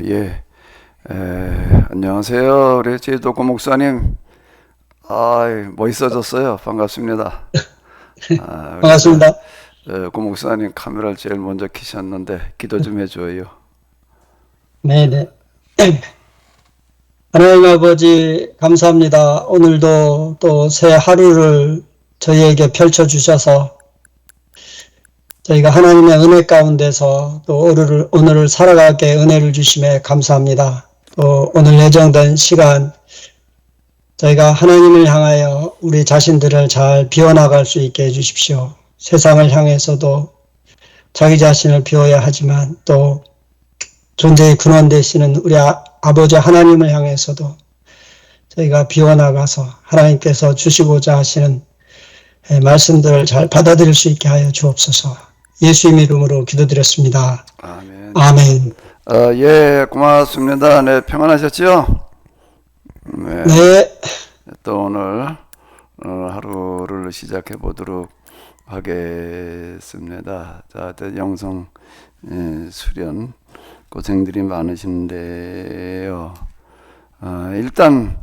예. 안녕하세요. 우리 제도고 목사님. 멋있어졌어요. 반갑습니다. 우리 반갑습니다. 고 목사님 카메라를 제일 먼저 켜셨는데 기도 좀 해줘요. 네네. 하나님 아버지, 감사합니다. 오늘도 또 새 하루를 저희에게 펼쳐주셔서 저희가 하나님의 은혜 가운데서 또 오늘을 살아가게 은혜를 주심에 감사합니다. 또 오늘 예정된 시간 저희가 하나님을 향하여 우리 자신들을 잘 비워나갈 수 있게 해주십시오. 세상을 향해서도 자기 자신을 비워야 하지만 또 존재의 근원 되시는 우리 아버지 하나님을 향해서도 저희가 비워나가서 하나님께서 주시고자 하시는 말씀들을 잘 받아들일 수 있게 하여 주옵소서. 예수님 이름으로 기도드렸습니다. 아멘. 아멘. 예, 고맙습니다. 네, 평안하셨죠? 네. 네. 또 오늘 하루를 시작해 보도록 하겠습니다. 자, 영성 수련 고생들이 많으신데요. 일단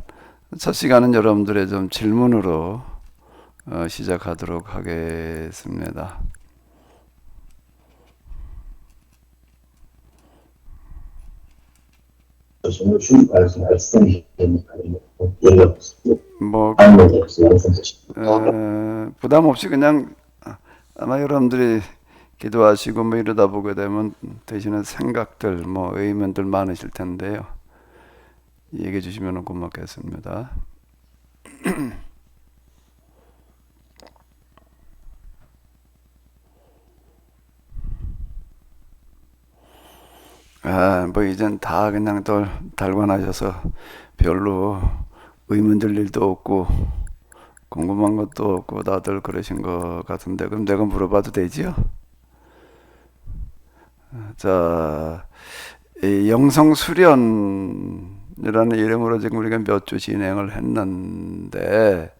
첫 시간은 여러분들의 좀 질문으로 시작하도록 하겠습니다. 뭐 부담 없이 그냥 아마 여러분들이 기도하시고 뭐 이러다 보게 되면 되시는 생각들, 뭐 의문들 많으실 텐데요. 얘기해 주시면 고맙겠습니다. 뭐 이젠 다 그냥 또 달관하셔서 별로 의문 들 일도 없고 궁금한 것도 없고 다들 그러신 것 같은데, 그럼 내가 물어봐도 되지요? 자, 이 영성 수련이라는 이름으로 지금 우리가 몇 주 진행을 했는데,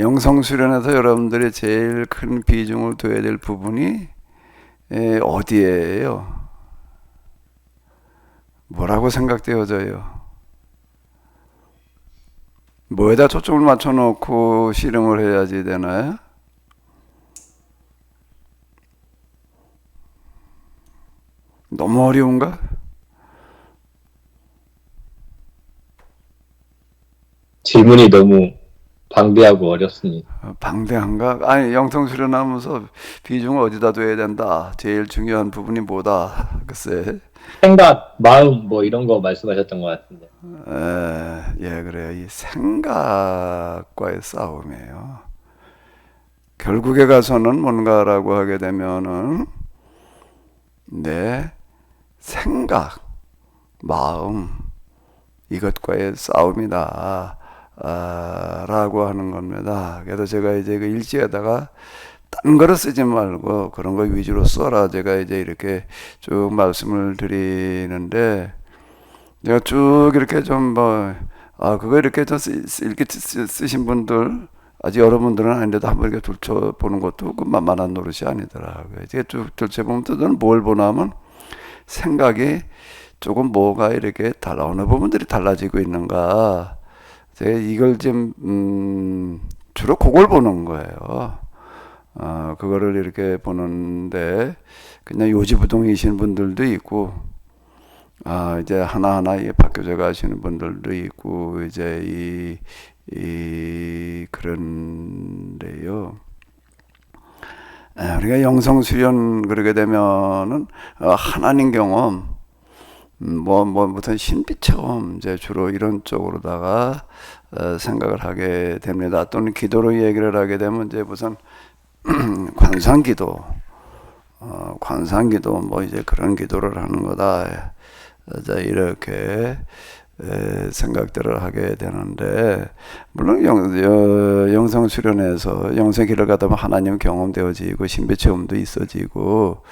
영성 수련에서 여러분들이 제일 큰 비중을 둬야 될 부분이 어디예요? 뭐라고 생각되어져요? 뭐에다 초점을 맞춰놓고 씨름을 해야지 되나요? 너무 어려운가? 질문이 너무 방대하고 어렵습니다. 방대한가? 아니, 영성 수련하면서 비중을 어디다 둬야 된다. 제일 중요한 부분이 뭐다. 글쎄. 생각, 마음 뭐 이런 거 말씀하셨던 것 같은데. 예, 그래요. 이 생각과의 싸움이에요. 결국에 가서는 뭔가라고 하게 되면은 내 생각, 마음, 이것과의 싸움이다. 라고 하는 겁니다. 그래서 제가 이제 그 일지에다가 딴 거를 쓰지 말고 그런 거 위주로 써라. 제가 이제 이렇게 쭉 말씀을 드리는데, 제가 쭉 이렇게 좀 그거 이렇게 좀 이렇게 쓰신 분들, 아직 여러분들은 아닌데도 한번 이렇게 둘쳐보는 것도 그 만만한 노릇이 아니더라고요. 이제 쭉 둘쳐보면 저는 뭘 보냐면 생각이 조금 뭐가 이렇게 어느 부분들이 달라지고 있는가. 제가 이걸 좀, 주로 그걸 보는 거예요. 그거를 이렇게 보는데, 그냥 요지부동이신 분들도 있고, 이제 하나하나 바뀌어져 가시는 분들도 있고, 이제 그런데요. 우리가 영성수련 그러게 되면은, 하나님 경험, 무슨 신비 체험, 이제 주로 이런 쪽으로다가, 생각을 하게 됩니다. 또는 기도로 얘기를 하게 되면, 이제 무슨, 관상기도, 관상기도 뭐 이제 그런 기도를 하는 거다. 자, 이렇게, 생각들을 하게 되는데, 물론 영성 수련에서 영성 길을 가다 보면 하나님 경험되어지고 신비 체험도 있어지고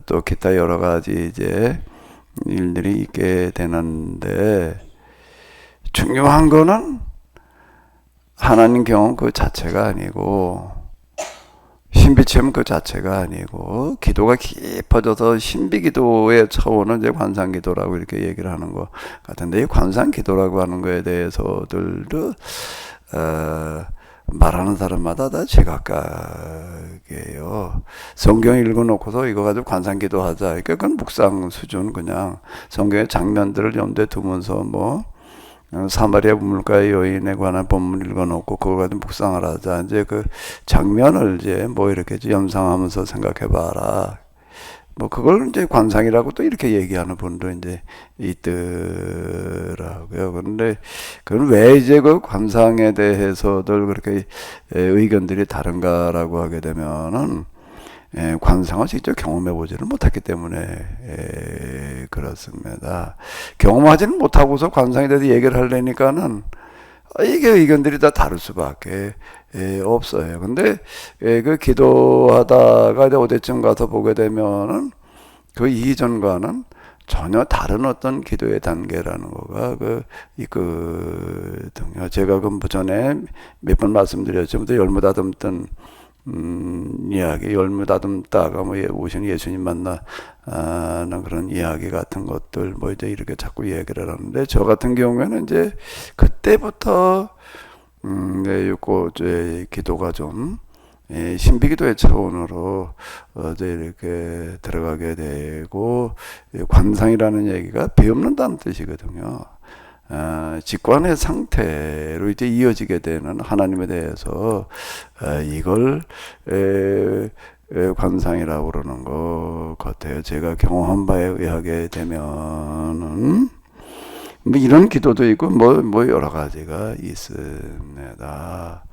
또 기타 여러 가지 이제 일들이 있게 되는데, 중요한 거는 하나님 경험 그 자체가 아니고 신비체험 그 자체가 아니고 기도가 깊어져서 신비기도의 차원은 이제 관상기도라고 이렇게 얘기를 하는 것 같은데, 이 관상기도라고 하는 거에 대해서들도 말하는 사람마다 다 제각각이에요. 성경 읽어놓고서 이거 가지고 관상기도 하자, 그러니까 그건 묵상 수준, 그냥 성경의 장면들을 염두에 두면서 뭐 사마리아 우물가의 여인에 관한 본문 읽어놓고 그거 가지고 묵상을 하자, 이제 그 장면을 이제 뭐 이렇게 연상하면서 생각해봐라, 뭐 그걸 이제 관상이라고 또 이렇게 얘기하는 분도 이제 있더라고요. 그런데 그건 왜 이제 그 관상에 대해서들 그렇게 의견들이 다른가라고 하게 되면은, 관상을 직접 경험해 보지를 못했기 때문에 그렇습니다. 경험하지는 못하고서 관상에 대해서 얘기를 하려니까는 이게 의견들이 다 다를 수밖에 없어요. 근데 그 기도하다가 이제 어디쯤 가서 보게 되면은 그 이전과는 전혀 다른 어떤 기도의 단계라는 거가 있거든요. 제가 그 전에 몇 번 말씀드렸죠. 열무다듬던 이야기, 열무다듬다가 뭐 오신 예수님 만나는 그런 이야기 같은 것들 뭐 이제 이렇게 자꾸 얘기를 하는데, 저 같은 경우에는 이제 그때부터 이제 기도가 좀 신비기도의 차원으로 이제 이렇게 들어가게 되고, 관상이라는 얘기가 배움는다는 뜻이거든요. 직관의 상태로 이제 이어지게 되는 하나님에 대해서 이걸 관상이라고 그러는 것 같아요. 제가 경험한 바에 의하게 되면은 뭐 이런 기도도 있고 뭐 여러 가지가 있습니다.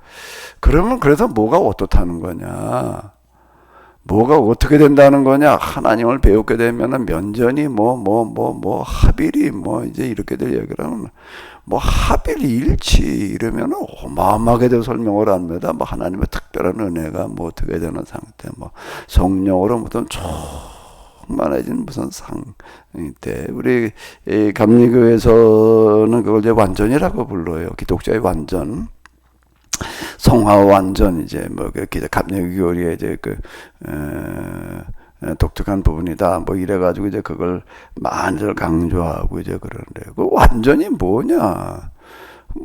그러면 그래서 뭐가 어떻다는 거냐? 뭐가 어떻게 된다는 거냐? 하나님을 배우게 되면은 면전이 하빌이 이제 이렇게들 얘기를 하면, 하빌 일치 이러면은 어마어마하게 설명을 합니다. 하나님의 특별한 은혜가 어떻게 되는 상태, 성령으로 무슨 충만해진 무슨 상태. 우리 감리교에서는 그걸 이제 완전이라고 불러요. 기독자의 완전. 성화 완전, 이제 감리교리의 이제 독특한 부분이다. 이래가지고 이제 그걸 많이들 강조하고 이제 그러는데, 그 완전이 뭐냐?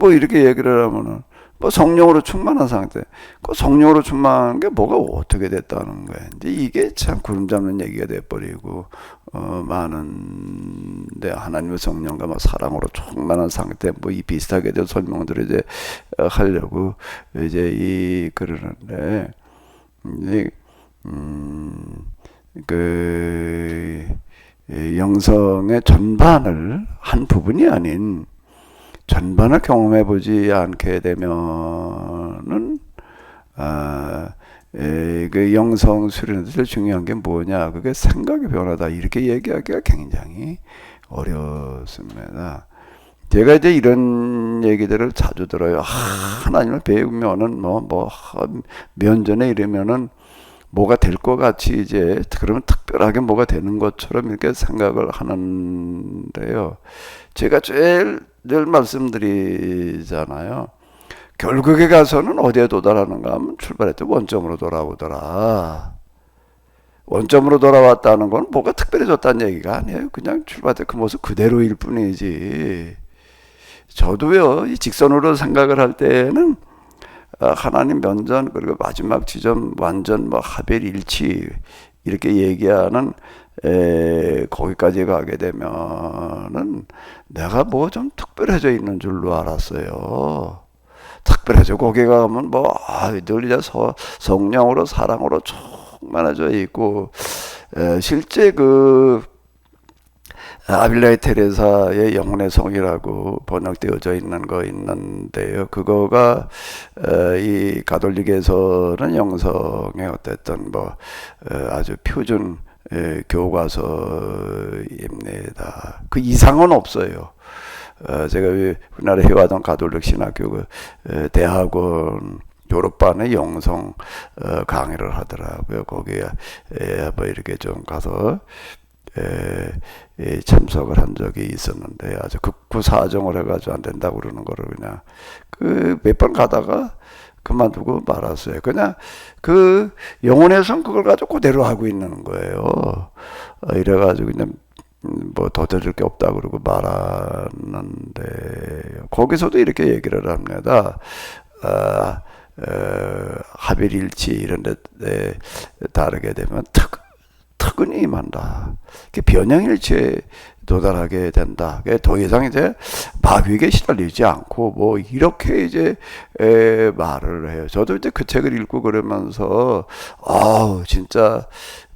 이렇게 얘기를 하면은, 성령으로 충만한 상태. 그 성령으로 충만한 게 뭐가 어떻게 됐다는 거야. 이제 이게 참 구름 잡는 얘기가 돼버리고, 많은데, 하나님의 성령과 사랑으로 충만한 상태, 이 비슷하게 된 설명들을 이제 하려고 이제 그러는데, 이제, 영성의 전반을, 한 부분이 아닌 전반을 경험해보지 않게 되면은, 그 영성 수련에서 중요한 게 뭐냐? 그게 생각의 변화다. 이렇게 얘기하기가 굉장히 어렵습니다. 제가 이제 이런 얘기들을 자주 들어요. 하나님을 배우면은 면전에 이르면은 뭐가 될 것 같이, 이제 그러면 특별하게 뭐가 되는 것처럼 이렇게 생각을 하는데요. 제가 늘 말씀드리잖아요. 결국에 가서는 어디에 도달하는가 하면 출발했던 원점으로 돌아오더라. 원점으로 돌아왔다는 건 뭐가 특별해졌다는 얘기가 아니에요. 그냥 출발했던 그 모습 그대로일 뿐이지. 저도요, 이 직선으로 생각을 할 때는 하나님 면전, 그리고 마지막 지점 완전 하벨 일치 이렇게 얘기하는 거기까지 가게 되면은 내가 좀 특별해져 있는 줄로 알았어요. 특별해져. 거기 가면 늘 이제 성령으로 사랑으로 충만해져 있고, 실제 아빌라이 테레사의 영혼의 성이라고 번역되어져 있는 거 있는데요. 그거가 이 가톨릭에서는 영성의 어쨌든 아주 표준 교과서입니다. 그 이상은 없어요. 제가 우리나라 해와동 가톨릭 신학교 대학원 졸업반의 영성 강의를 하더라고요. 거기에 이렇게 좀 가서 참석을 한 적이 있었는데, 아주 극구 사정을 해가지고 안 된다고 그러는 거를 그냥 몇 번 가다가 그만두고 말았어요. 그냥 그 영혼에선 그걸 가지고 그대로 하고 있는 거예요. 이래가지고 그냥 뭐 더 들을 게 없다 그러고 말았는데 거기서도 이렇게 얘기를 합니다. 합일일치 이런 데 다르게 되면 특은이 임한다. 변형일치에 도달하게 된다. 더 이상 이제 마귀에게 시달리지 않고 뭐 이렇게 이제 말을 해요. 저도 이제 그 책을 읽고 그러면서 진짜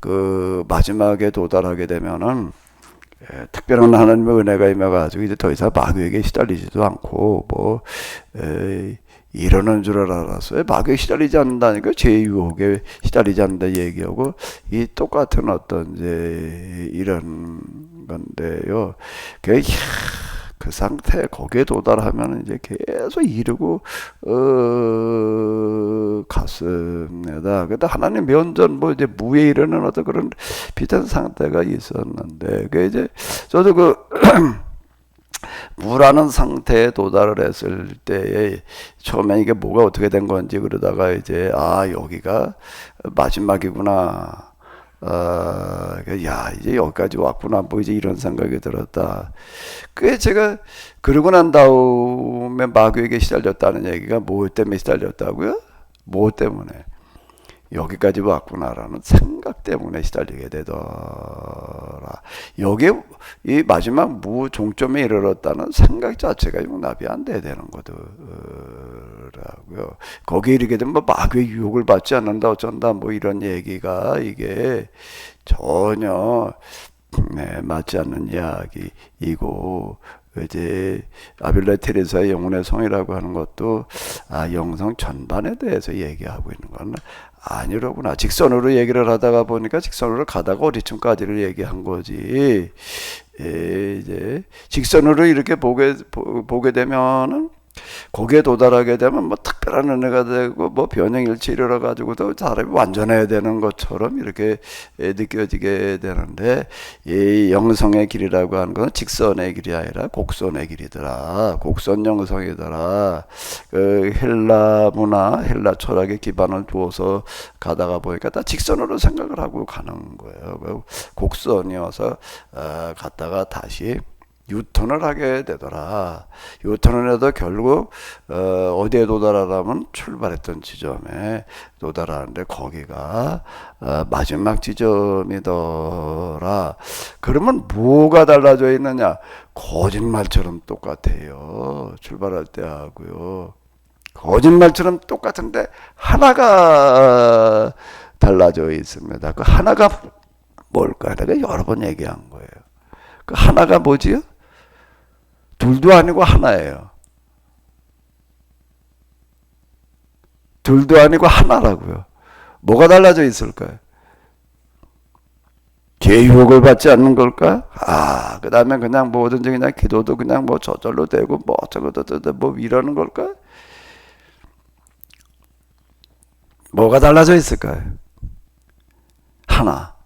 그 마지막에 도달하게 되면은 특별한 하나님의 은혜가 임해가지고 이제 더 이상 마귀에게 시달리지도 않고 뭐 이러는 줄 알았어요. 마귀에 시달리지 않는다니까 제 유혹에 시달리지 않는다 얘기하고 이 똑같은 어떤 이제 이런 건데요. 그 상태 거기에 도달하면 이제 계속 이르고 갔습니다. 근데 하나님 면전 뭐 이제 무에 이르는 어떤 그런 비슷한 상태가 있었는데 그 이제 저도 그 무라는 상태에 도달을 했을 때에 처음에 이게 뭐가 어떻게 된 건지 그러다가 이제 여기가 마지막이구나. 이제 여기까지 왔구나. 뭐 이제 이런 생각이 들었다. 그게 제가 그러고 난 다음에 마귀에게 시달렸다는 얘기가 뭐 때문에 시달렸다고요? 뭐 때문에? 여기까지 왔구나라는 생각 때문에 시달리게 되더라. 여기에 이 마지막 무종점에 이르렀다는 생각 자체가 용납이 안 돼야 되는 거더라고요. 거기에 이르게 되면 마귀의 유혹을 받지 않는다 어쩐다 뭐 이런 얘기가 이게 전혀 맞지 않는 이야기이고 이제 아빌라 테레사의 영혼의 성이라고 하는 것도 영성 전반에 대해서 얘기하고 있는 건 아니로구나. 직선으로 얘기를 하다가 보니까 직선으로 가다가 어디쯤까지를 얘기한 거지. 이제 직선으로 이렇게 보게 되면은 거기에 도달하게 되면 뭐 특별한 은혜가 되고 뭐 변형일치 이르러 가지고도 사람이 완전해야 되는 것처럼 이렇게 느껴지게 되는데 이 영성의 길이라고 하는 것은 직선의 길이 아니라 곡선의 길이더라. 곡선 영성이더라. 그 헬라 문화, 헬라 철학에 기반을 두어서 가다가 보니까 다 직선으로 생각을 하고 가는 거예요. 곡선이어서 갔다가 다시 유턴을 하게 되더라. 유턴을 해도 결국 어디에 도달하려면 출발했던 지점에 도달하는데 거기가 마지막 지점이더라. 그러면 뭐가 달라져 있느냐? 거짓말처럼 똑같아요. 출발할 때 하고요. 거짓말처럼 똑같은데 하나가 달라져 있습니다. 그 하나가 뭘까? 내가 여러 번 얘기한 거예요. 그 하나가 뭐지요? 둘도 아니고 하나예요. 둘도 아니고 하나라고요. 뭐가 달라져 있을까요? 죄 유혹을 받지 않는 걸까? 그 다음에 그냥 뭐든지 그냥 기도도 그냥 뭐 저절로 되고 뭐 어쩌고도 뭐 이러는 걸까? 뭐가 달라져 있을까요? 하나.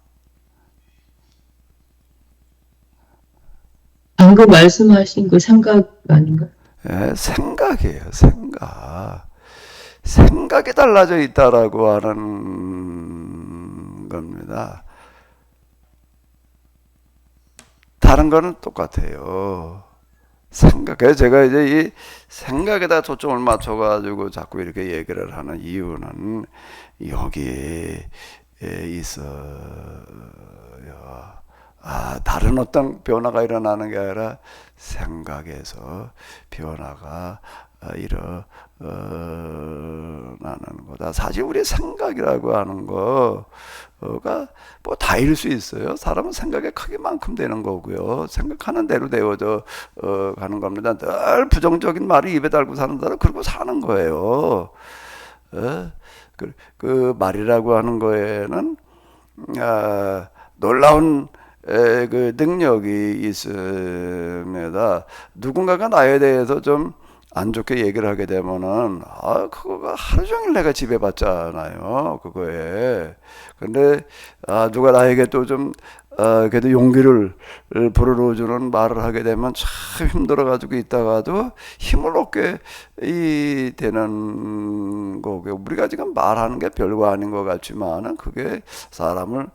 방금 말씀하신 그 생각 아닌가? 생각이에요. 생각. 생각이 달라져 있다라고 하는 겁니다. 다른 거는 똑같아요. 생각. 그래서 제가 이제 이 생각에다 초점을 맞춰가지고 자꾸 이렇게 얘기를 하는 이유는 여기에 있어요. 다른 어떤 변화가 일어나는 게 아니라 생각에서 변화가 일어나는 거다. 사실 우리 생각이라고 하는 거가 뭐 다일 수 있어요. 사람은 생각의 크기만큼 되는 거고요. 생각하는 대로 되어져 가는 겁니다. 늘 부정적인 말을 입에 달고 사는 사람 그러고 사는 거예요. 그 말이라고 하는 거에는 놀라운 그 능력이 있습니다. 누군가가 나에 대해서 좀 안 좋게 얘기를 하게 되면은 그거가 하루 종일 내가 지배받잖아요. 그거에. 근데 누가 나에게 또 좀 그래도 용기를 불어넣어주는 말을 하게 되면 참 힘들어가지고 있다가도 힘을 얻게 되는 거고, 우리가 지금 말하는 게 별거 아닌 것 같지만은 그게 사람을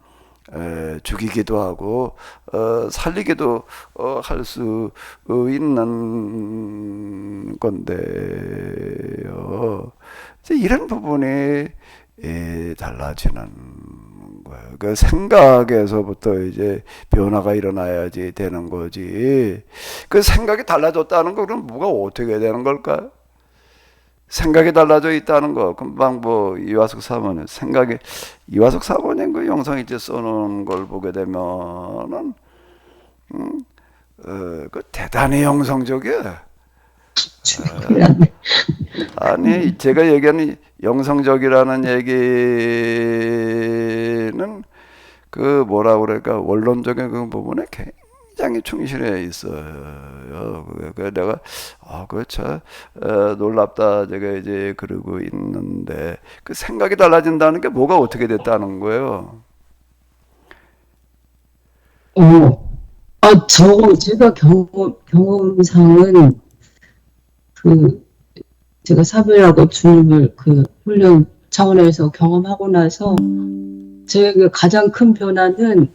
죽이기도 하고 살리기도 할 수 있는 건데요. 이제 이런 부분이 달라지는 거예요. 그 생각에서부터 이제 변화가 일어나야지 되는 거지. 그 생각이 달라졌다는 거 그럼 뭐가 어떻게 되는 걸까요? 생각이 달라져 있다는 거, 금방 이화석 사모님 이화석 사모님 그 영상일지 써놓은 걸 보게 되면은 그 대단히 영성적이야. 아니 제가 얘기하는 영성적이라는 얘기는 그 뭐라 그럴까, 원론적인 그 부분에 굉장히 충실해 있어요. 그 내가 그참 놀랍다 제가 이제 그러고 있는데, 그 생각이 달라진다는 게 뭐가 어떻게 됐다는 거예요? 제가 경험상은 제가 사별하고 주님을 훈련 차원에서 경험하고 나서 제가 가장 큰 변화는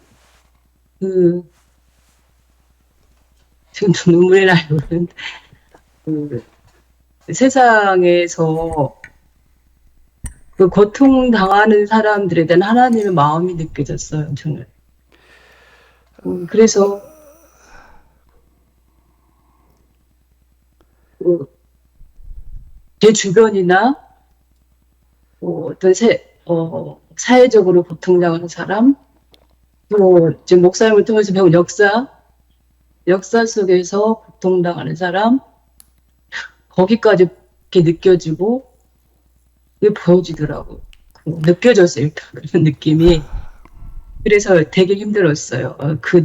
지금 눈물이 나요. 세상에서 고통당하는 사람들에 대한 하나님의 마음이 느껴졌어요, 저는. 그래서 제 주변이나 어떤 사회적으로 고통당하는 사람, 또 지금 목사님을 통해서 배운 역사 속에서 고통당하는 사람, 거기까지 이렇게 느껴지고 이게 보여지더라고. 느껴졌어요, 일단 그런 느낌이. 그래서 되게 힘들었어요. 그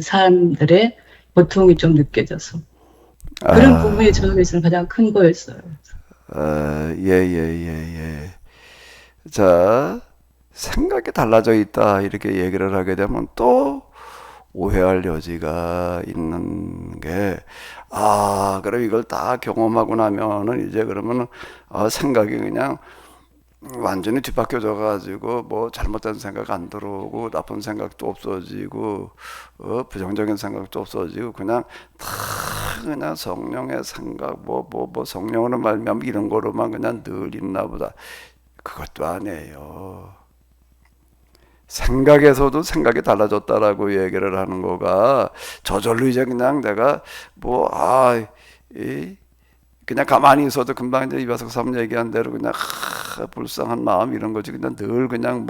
사람들의 고통이 좀 느껴져서. 그런 부분이 저에게서는 가장 큰 거였어요. 예. 자, 생각이 달라져 있다 이렇게 얘기를 하게 되면 또 오해할 여지가 있는 게, 그럼 이걸 다 경험하고 나면은 이제 그러면은 생각이 그냥 완전히 뒤바뀌어져 가지고 뭐 잘못된 생각 안 들어오고 나쁜 생각도 없어지고 부정적인 생각도 없어지고 그냥 다 그냥 성령의 생각 성령으로 말미암아 이런 거로만 그냥 늘 있나 보다. 그것도 아니에요. 생각에서도 생각이 달라졌다라고 얘기를 하는 거가 저절로 이제 그냥 내가 그냥 가만히 있어도 금방 이제 이화석 사모님 얘기한 대로 그냥 불쌍한 마음 이런 거지, 그냥 늘 그냥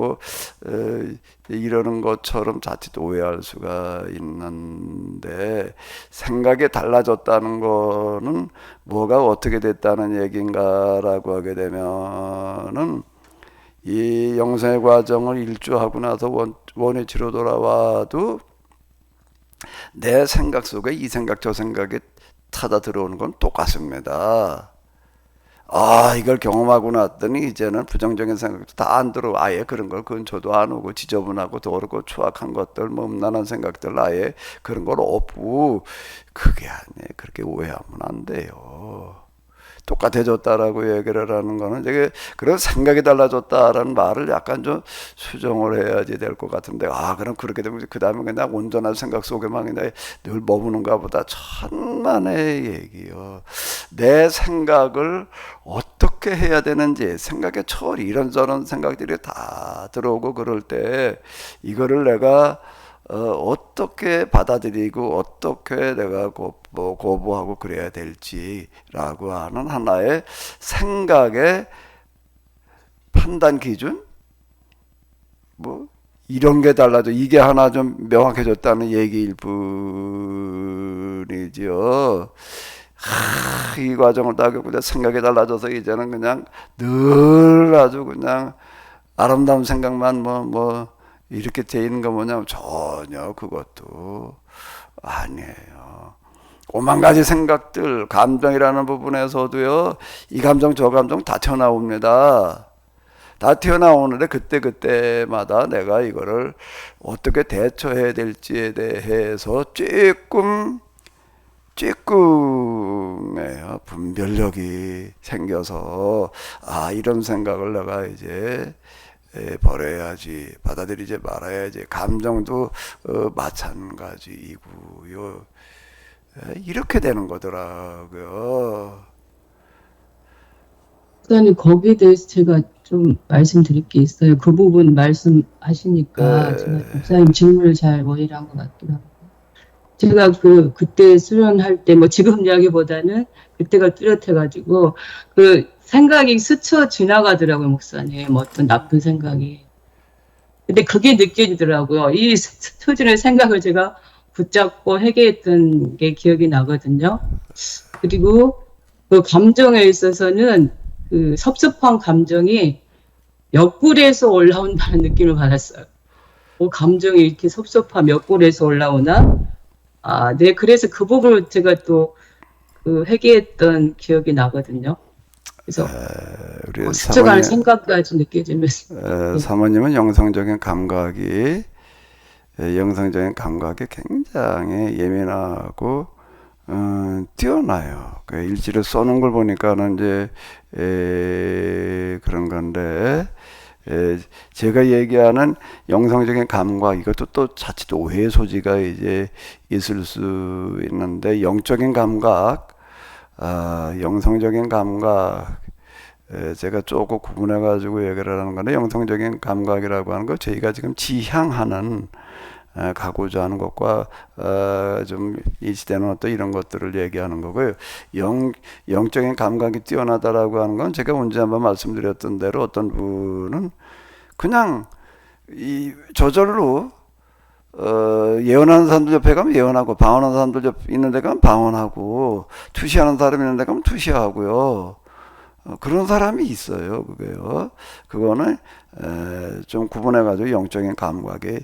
이러는 것처럼 자칫 오해할 수가 있는데, 생각이 달라졌다는 거는 뭐가 어떻게 됐다는 얘기인가라고 하게 되면은 이 영성의 과정을 일주하고 나서 원위치로 돌아와도 내 생각 속에 이 생각 저 생각이 타다 들어오는 건 똑같습니다. 이걸 경험하고 났더니 이제는 부정적인 생각도 다 안 들어. 아예 그런 걸 근처도 안 오고, 지저분하고 더럽고 추악한 것들, 음란한 생각들 아예 그런 걸 없고, 그게 아니에요. 그렇게 오해하면 안 돼요. 똑같아졌다라고 얘기를 하는 거는 되게 그런 생각이 달라졌다라는 말을 약간 좀 수정을 해야지 될 것 같은데, 그럼 그렇게 되면 그 다음에 그냥 온전한 생각 속에만 그냥 늘 머무는가 보다. 천만의 얘기요. 내 생각을 어떻게 해야 되는지, 생각의 처리 이런저런 생각들이 다 들어오고 그럴 때 이거를 내가 어떻게 받아들이고 어떻게 내가 거부하고 그래야 될지라고 하는 하나의 생각의 판단 기준, 이런 게 달라져. 이게 하나 좀 명확해졌다는 얘기일 뿐이죠. 이 과정을 다 겪고 생각이 달라져서 이제는 그냥 늘 아주 그냥 아름다운 생각만 이렇게 돼 있는 거 뭐냐면 전혀 그것도 아니에요. 오만 가지 생각들, 감정이라는 부분에서도요, 이 감정 저 감정 다 튀어나옵니다. 다 튀어나오는데 그때마다 내가 이거를 어떻게 대처해야 될지에 대해서 쬐끔의 분별력이 생겨서 이런 생각을 내가 이제 버려야지, 받아들이지 말아야지. 감정도 마찬가지이고요. 이렇게 되는 거더라고요. 목사님, 거기에 대해서 제가 좀 말씀드릴 게 있어요. 그 부분 말씀하시니까 제가 목사님 질문을 잘 원의를 한 것 같기도 하고. 제가 그때 수련할 때, 뭐 지금 이야기보다는 그때가 뚜렷해가지고, 생각이 스쳐 지나가더라고요, 목사님. 뭐 어떤 나쁜 생각이. 근데 그게 느껴지더라고요. 이 스쳐지는 생각을 제가 붙잡고 회개했던 게 기억이 나거든요. 그리고 그 감정에 있어서는 그 섭섭한 감정이 옆구리에서 올라온다는 느낌을 받았어요. 감정이 이렇게 섭섭함 옆구리에서 올라오나? 네. 그래서 그 부분을 제가 또 회개했던 기억이 나거든요. 그래서 우리 스쳐가는 사모님, 생각까지 느껴지면서. 사모님은 영성적인 감각이 굉장히 예민하고 뛰어나요. 그 일지를 써놓은 걸 보니까는 이제 그런 건데, 제가 얘기하는 영성적인 감각, 이것도 또 자칫 오해의 소지가 이제 있을 수 있는데, 영적인 감각, 영성적인 감각, 제가 조금 구분해 가지고 얘기를 하는 건데, 영성적인 감각이라고 하는 거 저희가 지금 지향하는 가고자 하는 것과 좀 일치되는 어떤 이런 것들을 얘기하는 거고요. 영적인 감각이 뛰어나다라고 하는 건 제가 언제 한번 말씀드렸던 대로 어떤 분은 그냥 저절로 예언하는 사람들 옆에 가면 예언하고, 방언하는 사람들 옆에 있는 데 가면 방언하고, 투시하는 사람이 있는 데 가면 투시하고요. 그런 사람이 있어요. 그거는 좀 구분해가지고 영적인 감각이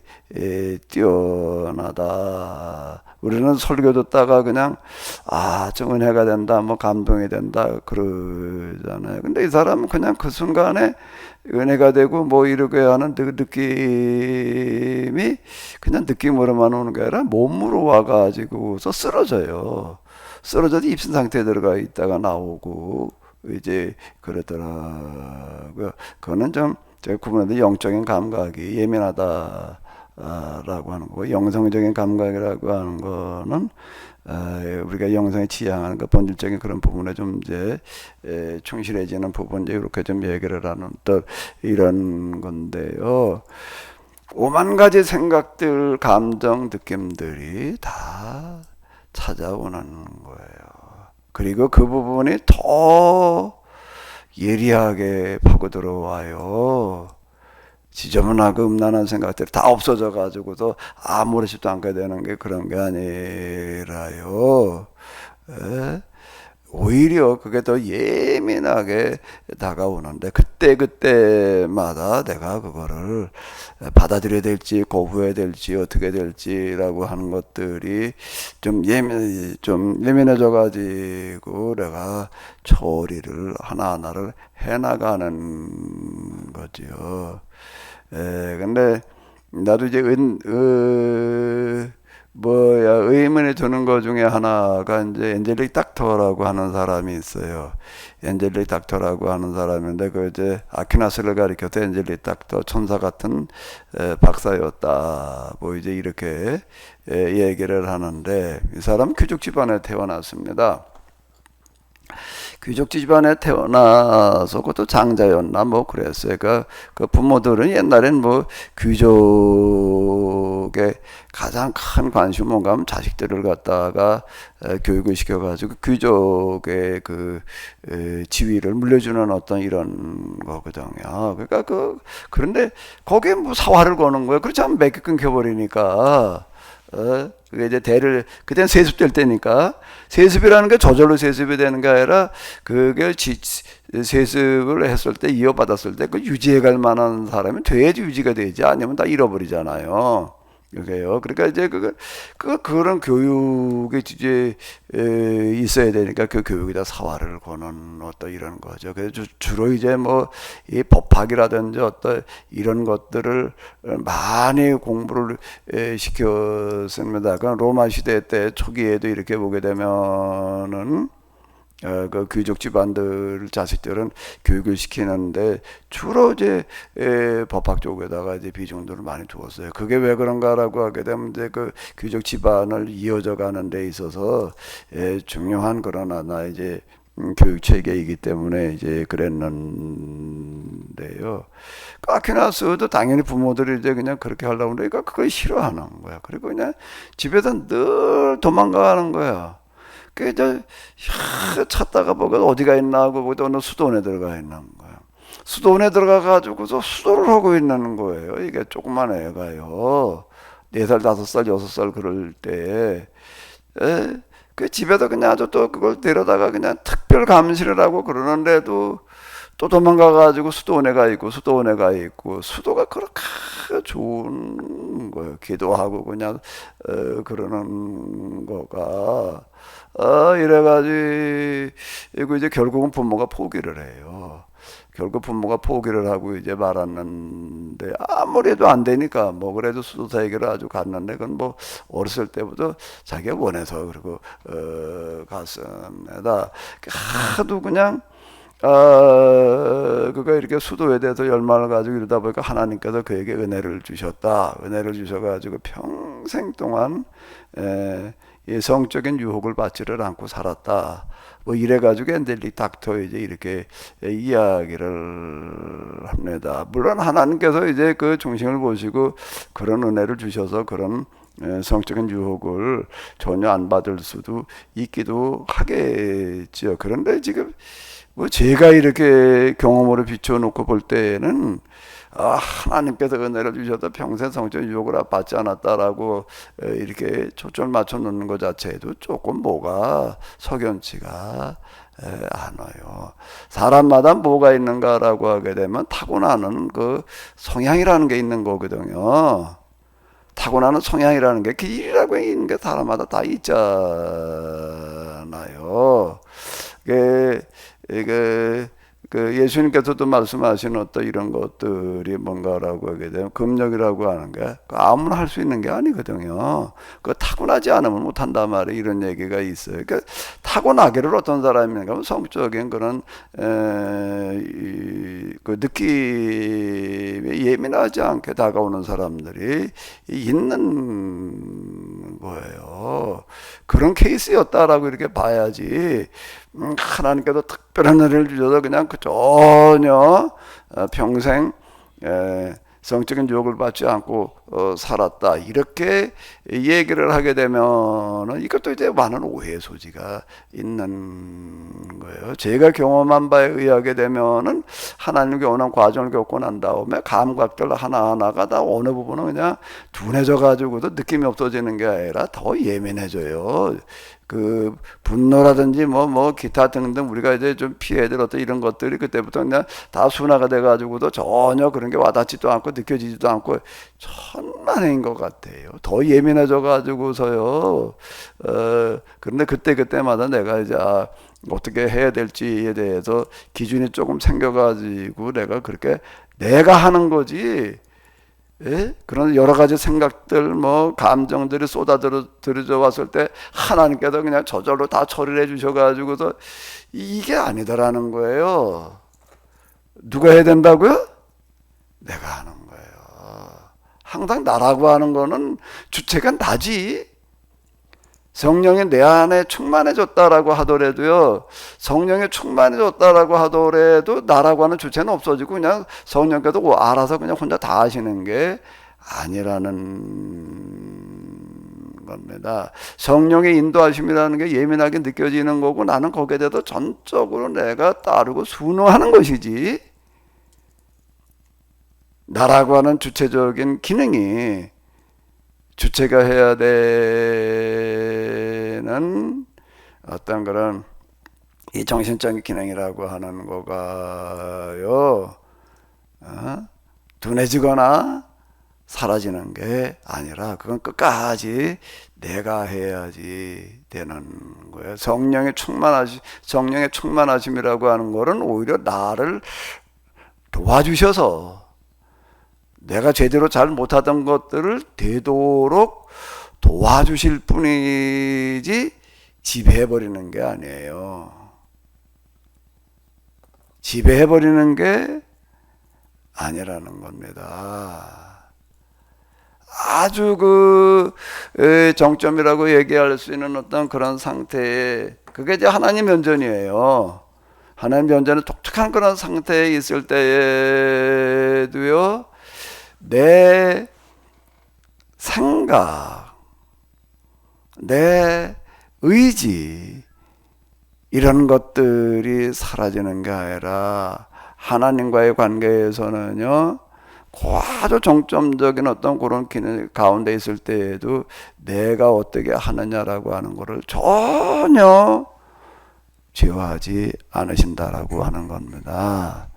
뛰어나다. 우리는 설교 듣다가 그냥 좀 은혜가 된다, 뭐 감동이 된다 그러잖아요. 근데 이 사람은 그냥 그 순간에 은혜가 되고 뭐 이렇게 하는 그 느낌이 그냥 느낌으로만 오는 게 아니라 몸으로 와가지고서 쓰러져요. 쓰러져도 입신 상태에 들어가 있다가 나오고 이제 그러더라고요. 그거는 좀 제가 구분해도 영적인 감각이 예민하다라고 하는 거고, 영성적인 감각이라고 하는 거는 우리가 영성에 지향하는 그 본질적인 그런 부분에 좀 이제 충실해지는 부분, 이제 이렇게 좀 얘기를 하는 또 이런 건데요. 오만 가지 생각들, 감정, 느낌들이 다 찾아오는 거예요. 그리고 그 부분이 더 예리하게 파고 들어와요. 지저분하고 음란한 생각들이 다 없어져 가지고서 아무렇지도 않게 되는 게 그런 게 아니라요. 오히려 그게 더 예민하게 다가오는데, 그때마다 내가 그거를 받아들여야 될지 거부해야 될지 어떻게 될지라고 하는 것들이 좀 예민해져 가지고 내가 처리를 하나하나를 해나가는 거죠. 근데 나도 이제 의문이 드는 것 중에 하나가 이제 엔젤릭 닥터라고 하는 사람이 있어요. 엔젤릭 닥터라고 하는 사람인데, 이제 아퀴나스를 가리켜서 엔젤릭 닥터, 천사 같은 박사였다, 뭐 이제 이렇게 얘기를 하는데, 이 사람 귀족 집안에 태어났습니다. 귀족 집안에 태어나서 그것도 장자였나 뭐 그랬어요. 그 부모들은 옛날엔 뭐 귀족의 가장 큰 관심은 뭔가 하면 자식들을 갖다가 교육을 시켜가지고 귀족의 그 지위를 물려주는 어떤 이런 거거든요. 그러니까 그런데 거기에 뭐 사활을 거는 거예요. 그렇지 않으면 맥이 끊겨버리니까. 그게 이제 그때는 세습될 때니까, 세습이라는 게 저절로 세습이 되는 게 아니라, 그게 세습을 했을 때, 이어받았을 때, 그 유지해 갈 만한 사람이 돼야지 유지가 되지. 아니면 다 잃어버리잖아요. 그게요. 그러니까 이제 그런 교육이 이제 있어야 되니까 그 교육에다 사활을 거는 어떤 이런 거죠. 그래서 주로 이제 뭐 이 법학이라든지 어떤 이런 것들을 많이 공부를 시켰습니다. 그 로마 시대 때 초기에도 이렇게 보게 되면은 그 귀족 집안들 자식들은 교육을 시키는데 주로 이제 법학 쪽에다가 이제 비중들을 많이 두었어요. 그게 왜 그런가라고 하게 되면 이제 그 귀족 집안을 이어져 가는 데 있어서 중요한 그런 하나 이제 교육 체계이기 때문에 이제 그랬는데요. 아퀴나스도 당연히 부모들이 이제 그냥 그렇게 하려고 그러니까 그걸 싫어하는 거야. 그리고 그냥 집에서 늘 도망가는 거야. 그 이제 찾다가 보고 어디가 있나 하고 보다 어느 수도원에 들어가 있는 거야. 수도원에 들어가 가지고서 수도를 하고 있는 거예요. 이게 조그만 애가요. 4살, 5살, 6살 그럴 때. 그 집에도 그냥 아주 또 그걸 데려다가 그냥 특별 감시를 하고 그러는데도 또 도망가 가지고 수도원에 가 있고 수도가 그렇게 좋은 거예요. 기도하고 그냥 그러는 거가 이래가지고 이제 결국은 부모가 포기를 해요. 결국 부모가 포기를 하고 이제 말았는데 아무래도 안 되니까 뭐 그래도 수도사 얘기를 아주 갔는데 그건 뭐 어렸을 때부터 자기가 원해서 그리고 갔습니다. 하도 그냥 그가 이렇게 수도에 대해서 열망을 가지고 이러다 보니까 하나님께서 그에게 은혜를 주셨다. 은혜를 주셔가지고 평생 동안 이 성적인 유혹을 받지를 않고 살았다. 뭐 이래가지고 앤델리 닥터 이제 이렇게 이야기를 합니다. 물론 하나님께서 이제 그 중심을 보시고 그런 은혜를 주셔서 그런 성적인 유혹을 전혀 안 받을 수도 있기도 하겠지요. 그런데 지금 뭐 제가 이렇게 경험으로 비춰놓고 볼 때는 하나님께서 은혜를 주셔도 평생 성적 유혹을 받지 않았다라고 이렇게 초점을 맞춰 놓는 것 자체에도 조금 뭐가 석연치가 않아요. 사람마다 뭐가 있는가라고 하게 되면 타고나는 그 성향이라는 게 있는 거거든요. 타고나는 성향이라는 게 길이라고 있는 게 사람마다 다 있잖아요. 이게 그 예수님께서도 말씀하신 어떤 이런 것들이 뭔가라고 하게 되면 금욕이라고 하는 게 아무나 할 수 있는 게 아니거든요. 그 타고나지 않으면 못한단 말이에요. 이런 얘기가 있어요. 그러니까 타고나기를 어떤 사람인가 하면 성적인 그런 그 느낌에 예민하지 않게 다가오는 사람들이 있는 거예요. 그런 케이스였다라고 이렇게 봐야지. 하나님께서 특별한 은혜를 주셔서 그냥 그 전혀 평생 성적인 유혹을 받지 않고 살았다 이렇게 얘기를 하게 되면은 이것도 이제 많은 오해의 소지가 있는 거예요. 제가 경험한 바에 의하게 되면은 하나님께 원한 과정을 겪고 난 다음에 감각들 하나하나가 다 어느 부분은 그냥 둔해져 가지고도 느낌이 없어지는 게 아니라 더 예민해져요. 그 분노라든지 뭐 기타 등등 우리가 이제 좀 피해야 될 어떤 이런 것들이 그때부터 그냥 다 순화가 돼 가지고도 전혀 그런 게 와닿지도 않고 느껴지지도 않고 천만에인 것 같아요. 더 예민해져 가지고서요. 그런데 그때마다 내가 이제 어떻게 해야 될지에 대해서 기준이 조금 생겨 가지고 내가 그렇게 내가 하는 거지. 예? 그런 여러 가지 생각들, 뭐, 감정들이 쏟아들어져 왔을 때, 하나님께서 그냥 저절로 다 처리를 해 주셔가지고서, 이게 아니더라는 거예요. 누가 해야 된다고요? 내가 하는 거예요. 항상 나라고 하는 거는 주체가 나지. 성령이 내 안에 충만해졌다라고 하더라도요, 성령이 충만해졌다라고 하더라도 나라고 하는 주체는 없어지고 그냥 성령께서 알아서 그냥 혼자 다 하시는 게 아니라는 겁니다. 성령의 인도하심이라는 게 예민하게 느껴지는 거고 나는 거기에 대해서 전적으로 내가 따르고 순응하는 것이지, 나라고 하는 주체적인 기능이 주체가 해야 되는 어떤 그런 이 정신적인 기능이라고 하는 거가요, 둔해지거나 사라지는 게 아니라 그건 끝까지 내가 해야지 되는 거예요. 성령의 충만하심이라고 하는 거는 오히려 나를 도와주셔서 내가 제대로 잘 못하던 것들을 되도록 도와주실 뿐이지 지배해버리는 게 아니에요. 지배해버리는 게 아니라는 겁니다. 아주 정점이라고 얘기할 수 있는 어떤 그런 상태에, 그게 이제 하나님 면전이에요. 하나님 면전에 독특한 그런 상태에 있을 때에도요, 내 생각, 내 의지, 이런 것들이 사라지는 게 아니라 하나님과의 관계에서는요, 아주 정점적인 어떤 그런 기능 가운데 있을 때에도 내가 어떻게 하느냐라고 하는 것을 전혀 제어하지 않으신다라고 하는 겁니다.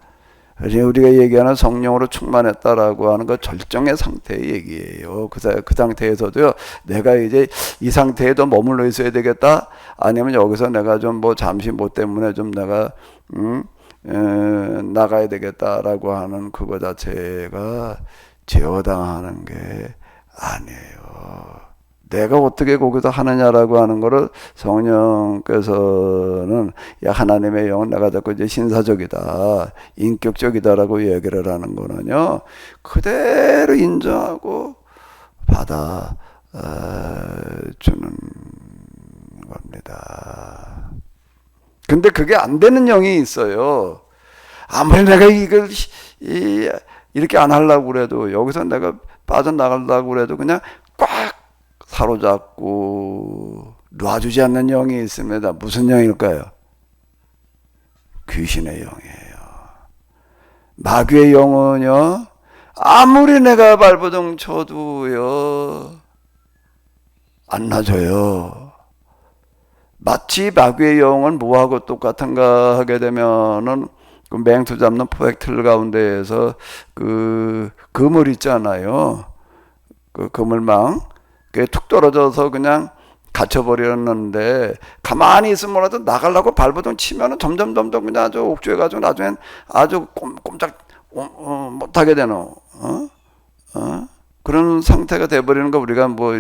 그래서 우리가 얘기하는 성령으로 충만했다라고 하는 것 절정의 상태의 얘기예요. 그 상태에서도요, 내가 이제 이 상태에도 머물러 있어야 되겠다, 아니면 여기서 내가 좀 뭐 잠시 뭐 때문에 좀 내가 나가야 되겠다라고 하는 그거 자체가 제어당하는 게 아니에요. 내가 어떻게 거기서 하느냐라고 하는 거를 성령께서는, 야, 하나님의 영은 내가 자꾸 이제 신사적이다, 인격적이다라고 얘기를 하는 거는요, 그대로 인정하고 받아 주는 겁니다. 근데 그게 안 되는 영이 있어요. 아무리 내가 이걸 이렇게 안 하려고 그래도, 여기서 내가 빠져나가려고 그래도 그냥 꽉 사로잡고 놔주지 않는 영이 있습니다. 무슨 영일까요? 귀신의 영이에요. 마귀의 영은요, 아무리 내가 발버둥 쳐도요, 안 놔줘요. 마치 마귀의 영은 뭐하고 똑같은가 하게 되면은, 그 맹수 잡는 포획틀 가운데에서 그 그물 있잖아요. 그 그물망, 그게 툭 떨어져서 그냥 갇혀버렸는데, 가만히 있으면 뭐라도 나가려고 발버둥 치면은 점점 그냥 아주 옥죄가지고 나중엔 아주 꼼짝 못하게 되는, 그런 상태가 돼버리는 거 우리가 뭐